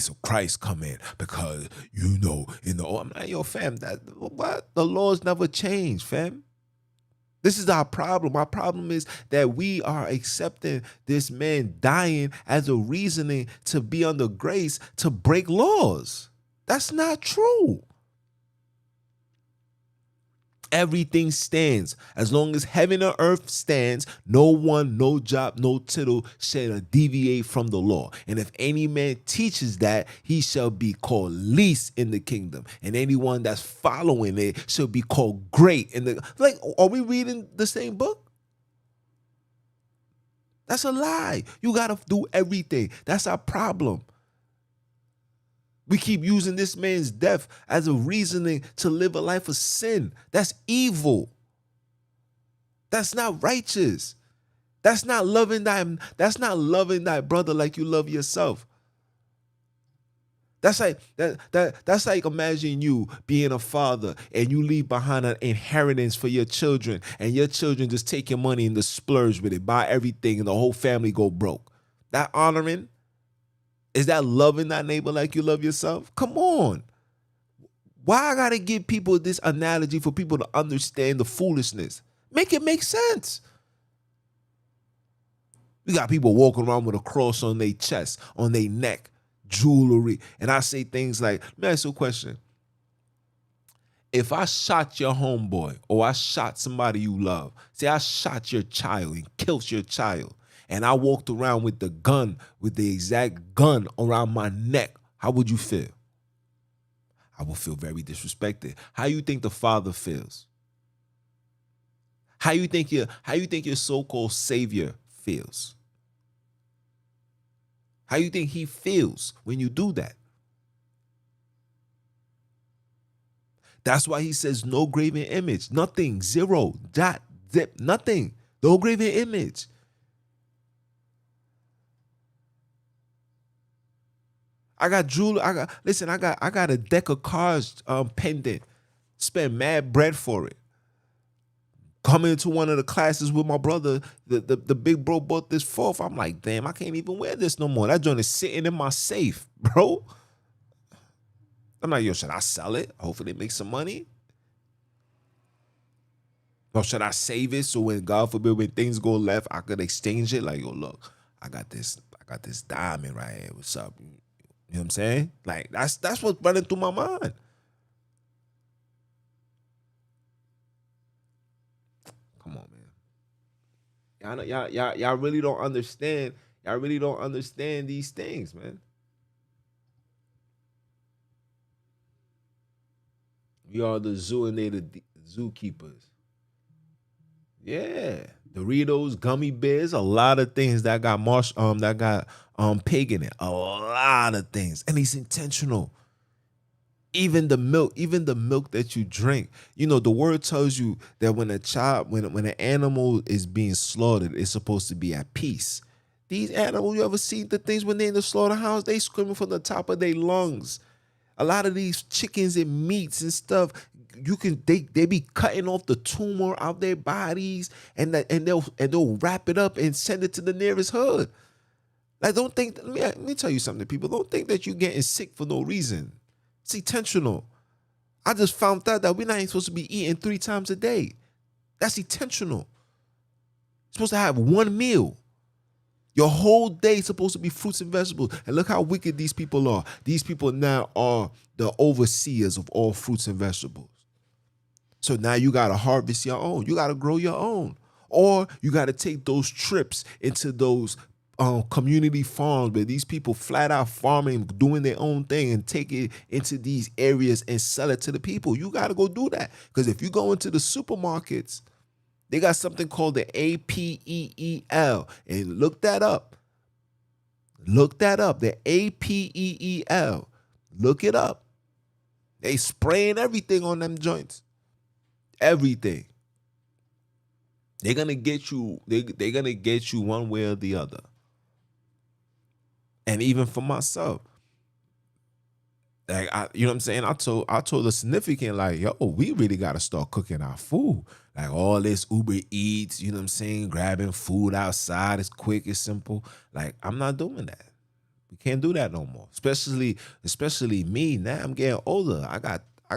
of Christ come in, because I'm like, yo, fam, what? The laws never change, fam. This is our problem. Our problem is that we are accepting this man dying as a reasoning to be under grace to break laws. That's not true. Everything stands. As long as heaven and earth stands, no one, no job, no tittle shall deviate from the law. And if any man teaches that, he shall be called least in the kingdom. And anyone that's following it shall be called great in the. Like, are we reading the same book? That's a lie. You got to do everything. That's our problem. We keep using this man's death as a reasoning to live a life of sin. That's evil. That's not righteous. That's not loving thy brother like you love yourself. That's like imagine you being a father and you leave behind an inheritance for your children, and your children just take your money and just splurge with it, buy everything, and the whole family go broke. That honoring? Is that loving thy neighbor like you love yourself? Come on. Why I gotta give people this analogy for people to understand the foolishness? Make it make sense. We got people walking around with a cross on their chest, on their neck, jewelry. And I say things like, let me ask you a question. If I shot your homeboy or I shot somebody you love, say I shot your child and killed your child, and I walked around with the gun, with the exact gun around my neck, how would you feel? I would feel very disrespected. How you think the father feels? How you think your so-called savior feels? How you think he feels when you do that? That's why he says no graven image, nothing, zero, dot, zip, nothing. No graven image. I got jewelry. I got a deck of cards pendant. Spent mad bread for it. Coming into one of the classes with my brother, the big bro bought this fourth. I'm like, damn, I can't even wear this no more. That joint is sitting in my safe, bro. I'm like, yo, should I sell it? Hopefully make some money. Or should I save it so when, God forbid, when things go left, I could exchange it? Like, yo, look, I got this diamond right here. What's up? You know what I'm saying? Like, that's what's running through my mind. Come on, man. Y'all really don't understand. Y'all really don't understand these things, man. We are the zoo and they the zookeepers. Yeah. Doritos, gummy bears, a lot of things that got pig in it. A lot of things. And it's intentional. Even the milk that you drink. You know, the word tells you that when an animal is being slaughtered, it's supposed to be at peace. These animals, you ever see the things when they're in the slaughterhouse, they screaming from the top of their lungs. A lot of these chickens and meats and stuff, they be cutting off the tumor out their bodies and they'll wrap it up and send it to the nearest hood. Like, don't think. Let me tell you something, people. Don't think that you're getting sick for no reason. It's intentional. I just found out that we're not even supposed to be eating 3 times a day. That's intentional. You're supposed to have one meal. Your whole day is supposed to be fruits and vegetables. And look how wicked these people are. These people now are the overseers of all fruits and vegetables. So now you got to harvest your own. You got to grow your own. Or you got to take those trips into those community farms where these people flat out farming, doing their own thing, and take it into these areas and sell it to the people. You got to go do that. Because if you go into the supermarkets, they got something called the APEEL. And look that up. Look that up. The APEEL. Look it up. They spraying everything on them joints. Everything. They're gonna get you. They're gonna get you one way or the other. And even for myself, like, you know what I'm saying? I told a significant, like, yo, we really gotta start cooking our food. Like, all this Uber Eats, you know what I'm saying? Grabbing food outside, it's quick, it's simple. Like, I'm not doing that. We can't do that no more. Especially me. Now I'm getting older. I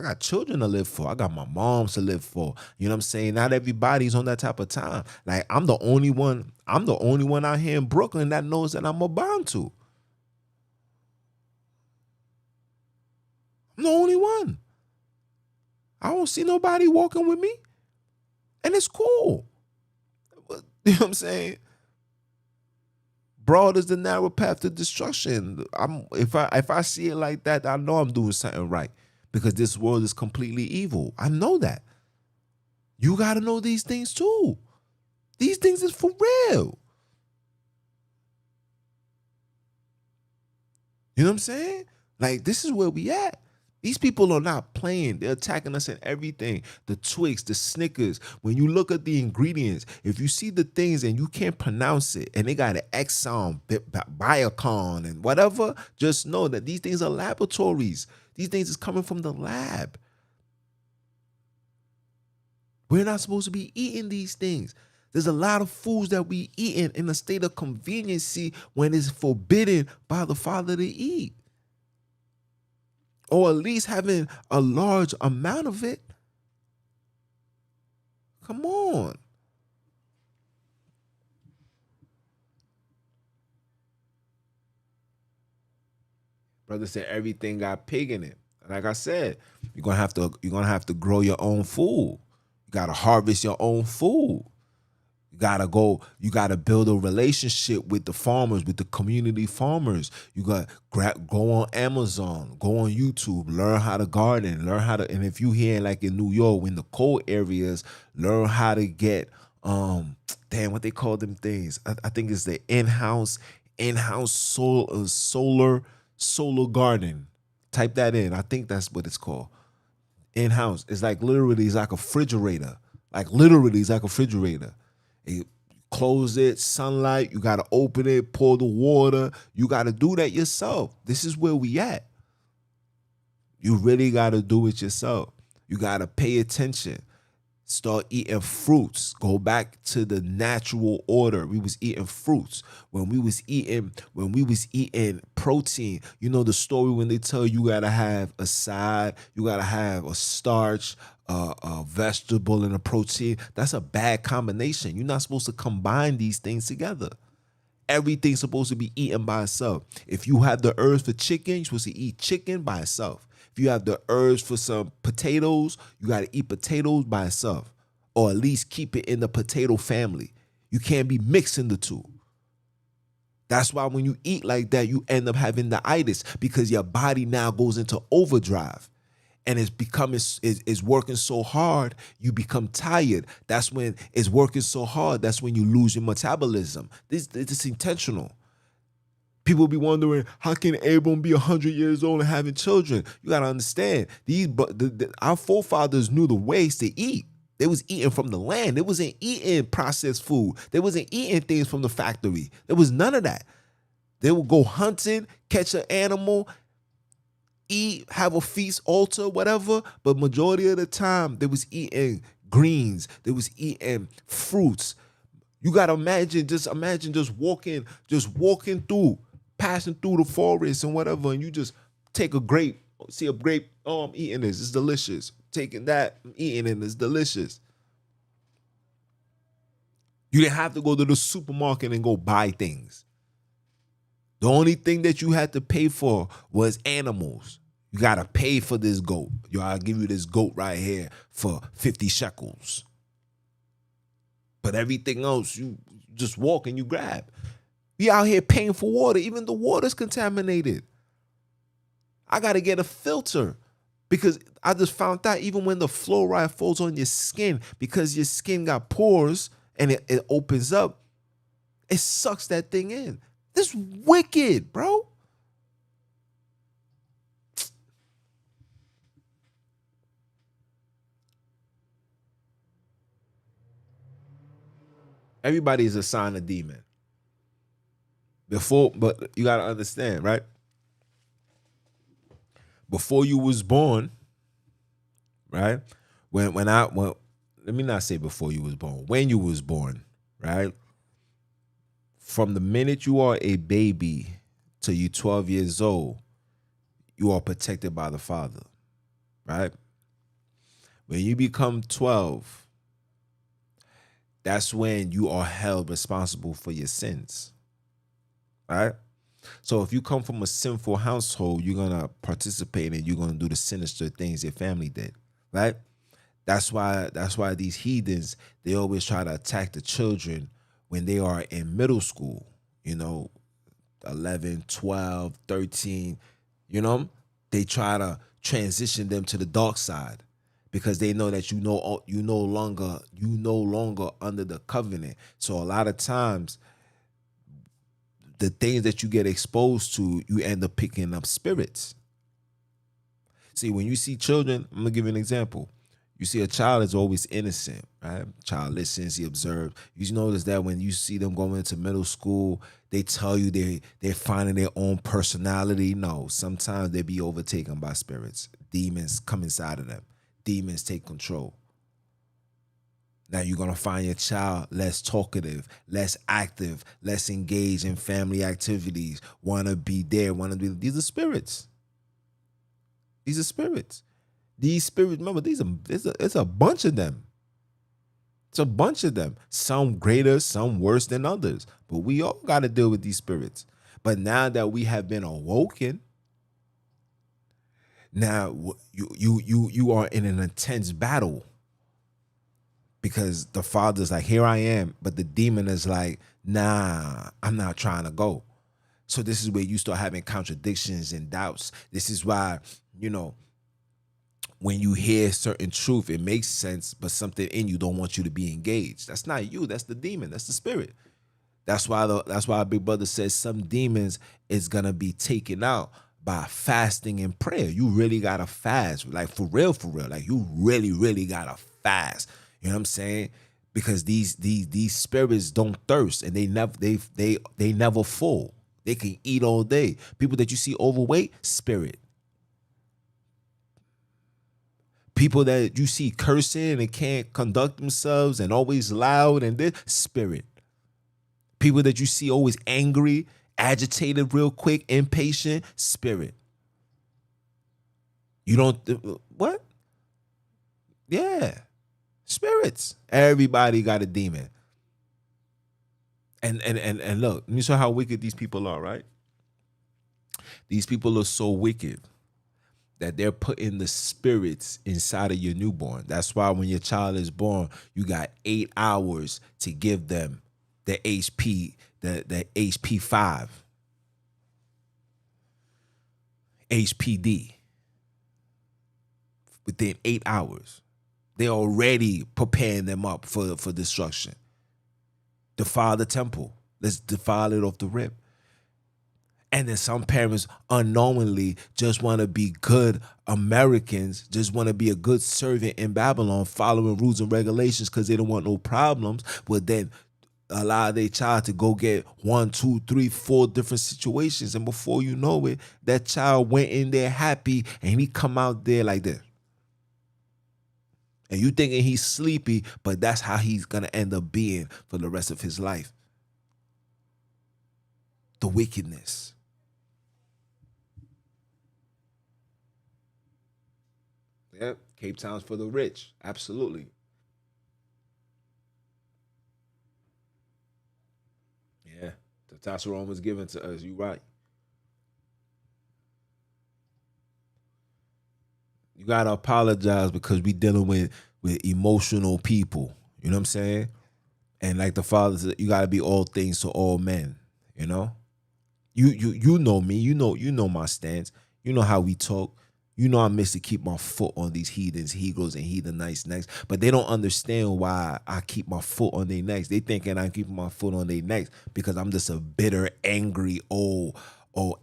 got children to live for. I got my moms to live for. You know what I'm saying? Not everybody's on that type of time. Like, I'm the only one out here in Brooklyn that knows that I'm a bound to. I'm the only one. I don't see nobody walking with me. And it's cool. You know what I'm saying? Broad is the narrow path to destruction. If I see it like that, I know I'm doing something right. Because this world is completely evil. I know that. You got to know these things too. These things is for real. You know what I'm saying? Like, this is where we at. These people are not playing. They're attacking us in everything. The Twix, the Snickers. When you look at the ingredients, if you see the things and you can't pronounce it, and they got an X sound, Biocon, and whatever, just know that these things are laboratories. These things is coming from the lab. We're not supposed to be eating these things. There's a lot of foods that we eating in a state of conveniency when it's forbidden by the Father to eat. Or at least having a large amount of it. Come on. Brother said everything got pig in it. Like I said, you're gonna have to grow your own food. You gotta harvest your own food. You gotta build a relationship with the farmers, with the community farmers. You got go on Amazon, go on YouTube, learn how to garden, learn how to, and if you here like in New York, in the cold areas, learn how to get damn, what they call them things. I think it's the in-house solar garden. Type that in. I think that's what it's called. In-house. It's like literally it's like a refrigerator. Like literally it's like a refrigerator. You close it, sunlight, you gotta open it, pour the water. You gotta do that yourself. This is where we at. You really gotta do it yourself. You gotta pay attention. Start eating fruits. Go back to the natural order. We was eating fruits. When we was eating protein, you know the story when they tell you gotta have a side, you gotta have a starch, a vegetable, and a protein. That's a bad combination. You're not supposed to combine these things together. Everything's supposed to be eaten by itself. If you have the herbs for chicken, you're supposed to eat chicken by itself. If you have the herbs for some potatoes, you got to eat potatoes by itself, or at least keep it in the potato family. You can't be mixing the two. That's why when you eat like that, you end up having the itis, because your body now goes into overdrive. And it's working so hard, you become tired. That's when it's working so hard, that's when you lose your metabolism. This is intentional. People be wondering, how can Abram be 100 years old and having children? You got to understand, our forefathers knew the ways to eat. They was eating from the land. They wasn't eating processed food. They wasn't eating things from the factory. There was none of that. They would go hunting, catch an animal, eat, have a feast, altar, whatever. But majority of the time, they was eating greens. They was eating fruits. You gotta imagine just walking through, passing through the forest and whatever, and you just take a grape, see a grape, oh, I'm eating this, it's delicious. Taking that, I'm eating it, it's delicious. You didn't have to go to the supermarket and go buy things. The only thing that you had to pay for was animals. You gotta pay for this goat. Yo, I'll give you this goat right here for 50 shekels. But everything else, you just walk and you grab. We out here paying for water. Even the water's contaminated. I got to get a filter, because I just found out even when the fluoride falls on your skin, because your skin got pores and it opens up, it sucks that thing in. This is wicked, bro. Everybody is assigned a demon. But you gotta understand, right? Before you was born, right? When let me not say before you was born, when you was born, right? From the minute you are a baby till you 12 years old, you are protected by the Father, right? When you become 12, that's when you are held responsible for your sins. Right? So if you come from a sinful household, you're gonna participate and you're gonna do the sinister things your family did. Right? That's why these heathens, they always try to attack the children when they are in middle school, 11, 12, 13, they try to transition them to the dark side, because they know that you no longer under the covenant. So a lot of times, the things that you get exposed to, you end up picking up spirits. See, when you see children, I'm gonna give you an example. You see a child is always innocent, right? Child listens, he observes. You notice that when you see them going into middle school, they tell you they're finding their own personality. No, sometimes they be overtaken by spirits. Demons come inside of them. Demons take control. Now you're going to find your child less talkative, less active, less engaged in family activities, want to be there, these are spirits. These are spirits. These spirits, remember, it's a bunch of them. It's a bunch of them. Some greater, some worse than others. But we all got to deal with these spirits. But now that we have been awoken, now you are in an intense battle. because the father's like, here I am, but the demon is like, nah, I'm not trying to go. So this is where you start having contradictions and doubts. This is why, you know, when you hear certain truth, it makes sense, but something in you don't want you to be engaged. That's not you. That's the demon. That's the spirit. That's why our big brother says some demons is gonna be taken out by fasting and prayer. You really gotta fast, like for real, for real. Like you really, really gotta fast. You know what I'm saying? Because these spirits don't thirst, and they never full. They can eat all day. People that you see overweight, spirit. People that you see cursing and can't conduct themselves and always loud and this, spirit. People that you see always angry, agitated real quick, impatient, spirit. You don't, what? Yeah, spirits. Everybody got a demon. And look, let me show how wicked these people are, right? These people are so wicked that they're putting the spirits inside of your newborn. That's why when your child is born, you got 8 hours to give them the HP, the HP 5, HPD. Within 8 hours, they're already preparing them up for destruction. Defile the temple. Let's defile it off the rip. And then some parents unknowingly just want to be good Americans, just want to be a good servant in Babylon, following rules and regulations because they don't want no problems. But then allow their child to go get 1, 2, 3, 4 different situations. And before you know it, that child went in there happy and he come out there like this. And you thinking he's sleepy, but that's how he's going to end up being for the rest of his life. The wickedness. Yep, Cape Town's for the rich. Absolutely. Yeah, testosterone was given to us. You right. You gotta apologize because we dealing with emotional people. You know what I'm saying? And like the father said, you gotta be all things to all men. You know? You know me. You know my stance. You know how we talk. You know I miss to keep my foot on these heathens, Hebrews, and heathenites necks. But they don't understand why I keep my foot on their necks. They thinking I'm keeping my foot on their necks because I'm just a bitter, angry, old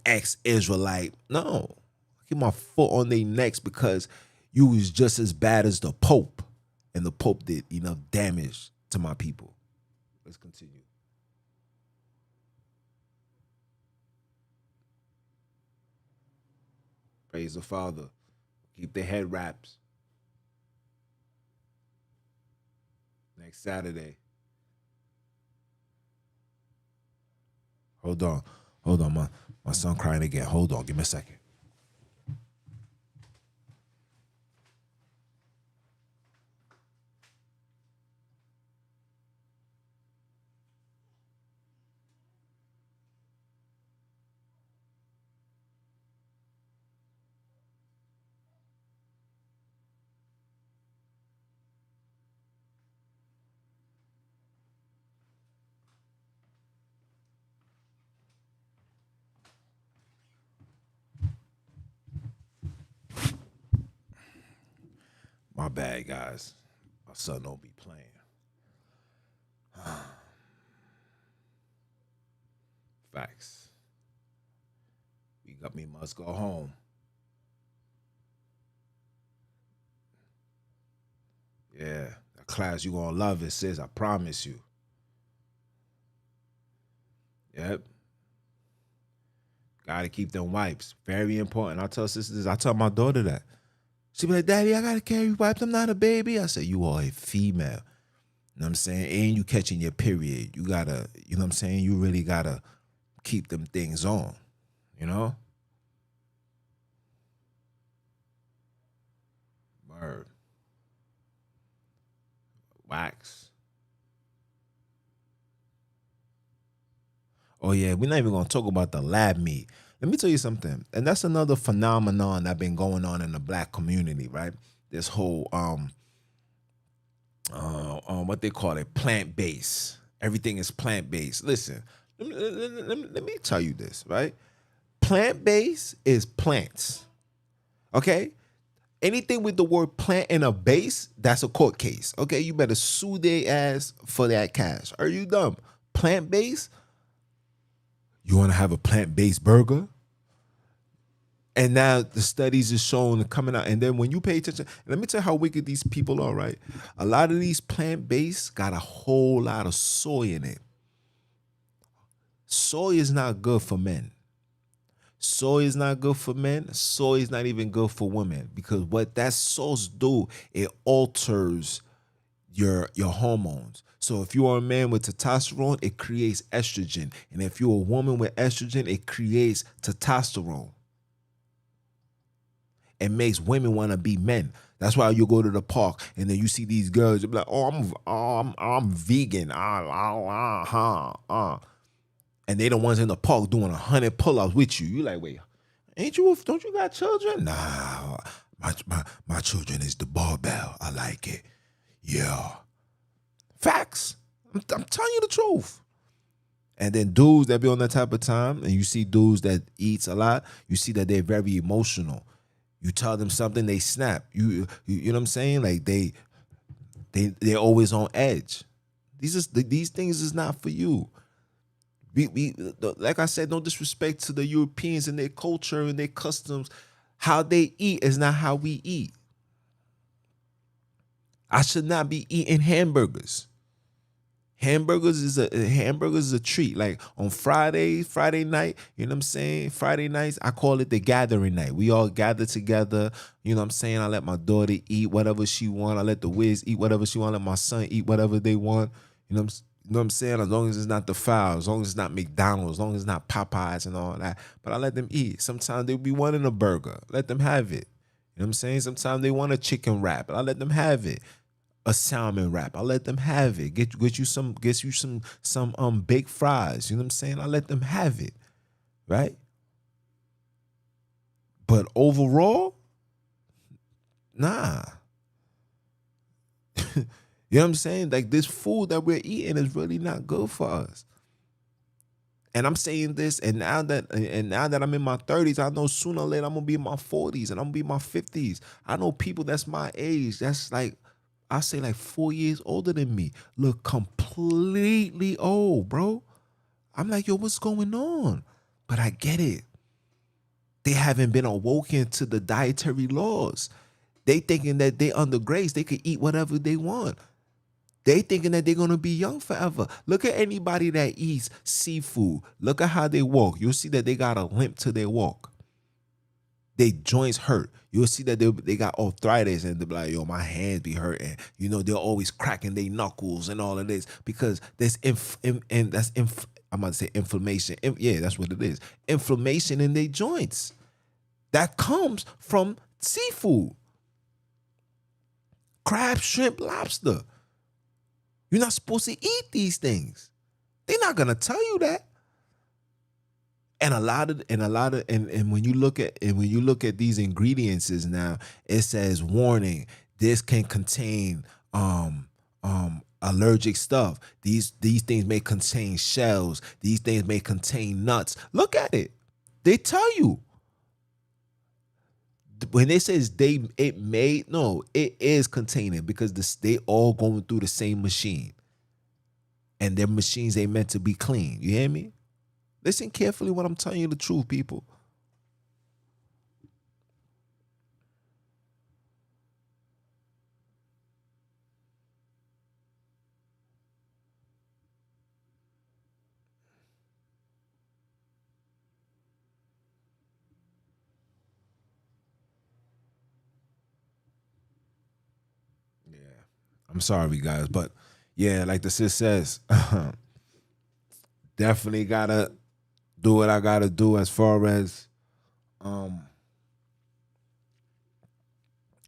ex-Israelite. No. I keep my foot on their necks because you was just as bad as the Pope. And the Pope did enough damage to my people. Let's continue. Praise the Father. Keep their head wraps. Next Saturday. Hold on. My son crying again. Hold on. Give me a second. My bad, guys. My son don't be playing. Facts. We must go home. Yeah, that class you gonna love it, sis. I promise you. Yep. Gotta keep them wipes. Very important. I tell sisters, I tell my daughter that. She be like, Daddy, I gotta carry wipes. I'm not a baby. I say, you are a female. You know what I'm saying? And you catching your period. You gotta, you know what I'm saying? You really gotta keep them things on. You know? Word. Wax. Oh yeah, we're not even gonna talk about the lab meat. Let me tell you something, and that's another phenomenon that been going on in the black community, right? This whole what they call it, plant-based. Everything is plant-based. Listen, let me tell you this, right? Plant-based is plants. Okay? Anything with the word plant in a base, that's a court case. Okay, you better sue their ass for that cash. Are you dumb? Plant-based? You want to have a plant-based burger? And now the studies is showing coming out. And then when you pay attention, let me tell you how wicked these people are, right? A lot of these plant-based got a whole lot of soy in it. Soy is not good for men. Soy is not good for men. Soy is not even good for women, because what that sauce do, it alters your hormones. So if you are a man with testosterone, it creates estrogen. And if you're a woman with estrogen, it creates testosterone. It makes women want to be men. That's why you go to the park and then you see these girls, you're like, I'm vegan. And they the ones in the park doing 100 pull-ups with you. You like, wait, don't you got children? Nah, my children is the barbell. I like it. Yeah. Facts. I'm telling you the truth. And then dudes that be on that type of time, and you see dudes that eats a lot, you see that they're very emotional. You tell them something, they snap. You know what I'm saying? Like they're always on edge. These things is not for you. Like I said, no disrespect to the Europeans and their culture and their customs. How they eat is not how we eat. I should not be eating hamburgers. Hamburgers is a treat. Like on Friday night, you know what I'm saying? Friday nights, I call it the gathering night. We all gather together. You know what I'm saying? I let my daughter eat whatever she want. I let the Wiz eat whatever she want. I let my son eat whatever they want. You know what I'm saying? As long as it's not the foul, as long as it's not McDonald's, as long as it's not Popeyes and all that. But I let them eat. Sometimes they'll be wanting a burger. Let them have it. You know what I'm saying? Sometimes they want a chicken wrap. I let them have it. A salmon wrap. I let them have it. Get you some baked fries. You know what I'm saying? I let them have it. Right? But overall, nah. You know what I'm saying? Like this food that we're eating is really not good for us. And I'm saying this, and now that I'm in my 30s, I know sooner or later I'm gonna be in my 40s and I'm gonna be in my 50s. I know people that's my age, that's like, I say like 4 years older than me, look completely old, bro. I'm like, yo, what's going on? But I get it. They haven't been awoken to the dietary laws. They thinking that they under grace, they could eat whatever they want. They thinking that they're gonna be young forever. Look at anybody that eats seafood. Look at how they walk. You'll see that they got a limp to their walk. They joints hurt. You'll see that they got arthritis and they'll be like, yo, my hands be hurting. You know, they're always cracking their knuckles and all of this because there's I'm about to say inflammation. Yeah, that's what it is. Inflammation in their joints. That comes from seafood. Crab, shrimp, lobster. You're not supposed to eat these things. They're not gonna tell you that. And when you look at these ingredients now, it says warning, this can contain allergic stuff. These things may contain shells, these things may contain nuts. Look at it. They tell you. When it says it is containing, because they all going through the same machine. And their machines ain't meant to be clean. You hear me? Listen carefully when I'm telling you the truth, people. Yeah. I'm sorry, guys, but yeah, like the sis says, definitely gotta do what I gotta do as far as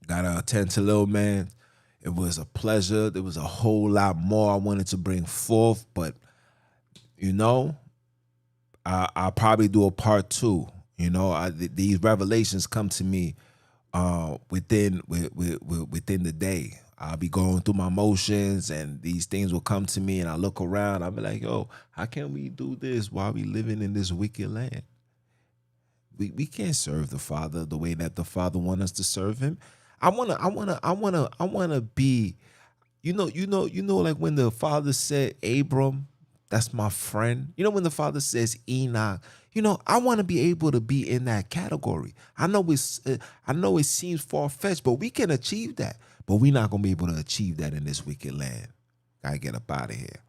gotta attend to little man. It was a pleasure. There was a whole lot more I wanted to bring forth, but you know, I'll probably do a part 2. You know, these revelations come to me within the day. I'll be going through my motions and these things will come to me and I look around. I'll be like, yo, how can we do this while we living in this wicked land? We can't serve the Father the way that the Father want us to serve him. I wanna be, like when the Father said, Abram, that's my friend. When the Father says Enoch, I want to be able to be in that category. I know it seems far fetched, but we can achieve that. But we're not gonna be able to achieve that in this wicked land. Gotta get up out of here.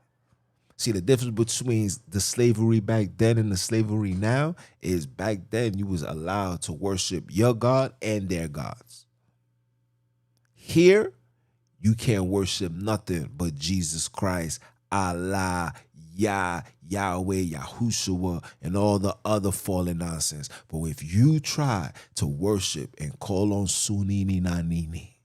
See, the difference between the slavery back then and the slavery now is back then you was allowed to worship your God and their gods. Here, you can't worship nothing but Jesus Christ, Allah, Yahweh, Yahushua, and all the other fallen nonsense. But if you try to worship and call on Sonini Nanini,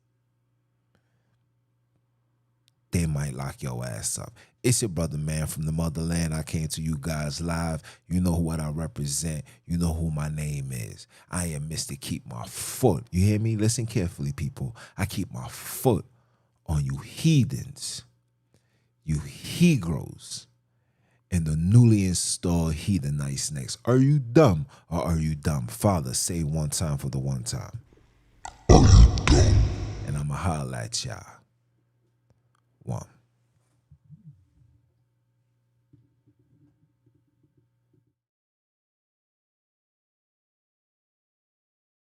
they might lock your ass up. It's your brother, man, from the motherland. I came to you guys live. You know what I represent. You know who my name is. I am Mr. Keep My Foot. You hear me? Listen carefully, people. I keep my foot on you heathens, you Hebrews, and the newly installed heathenites next. Are you dumb or are you dumb? Father, say one time for the one time. And I'ma holler at y'all. One.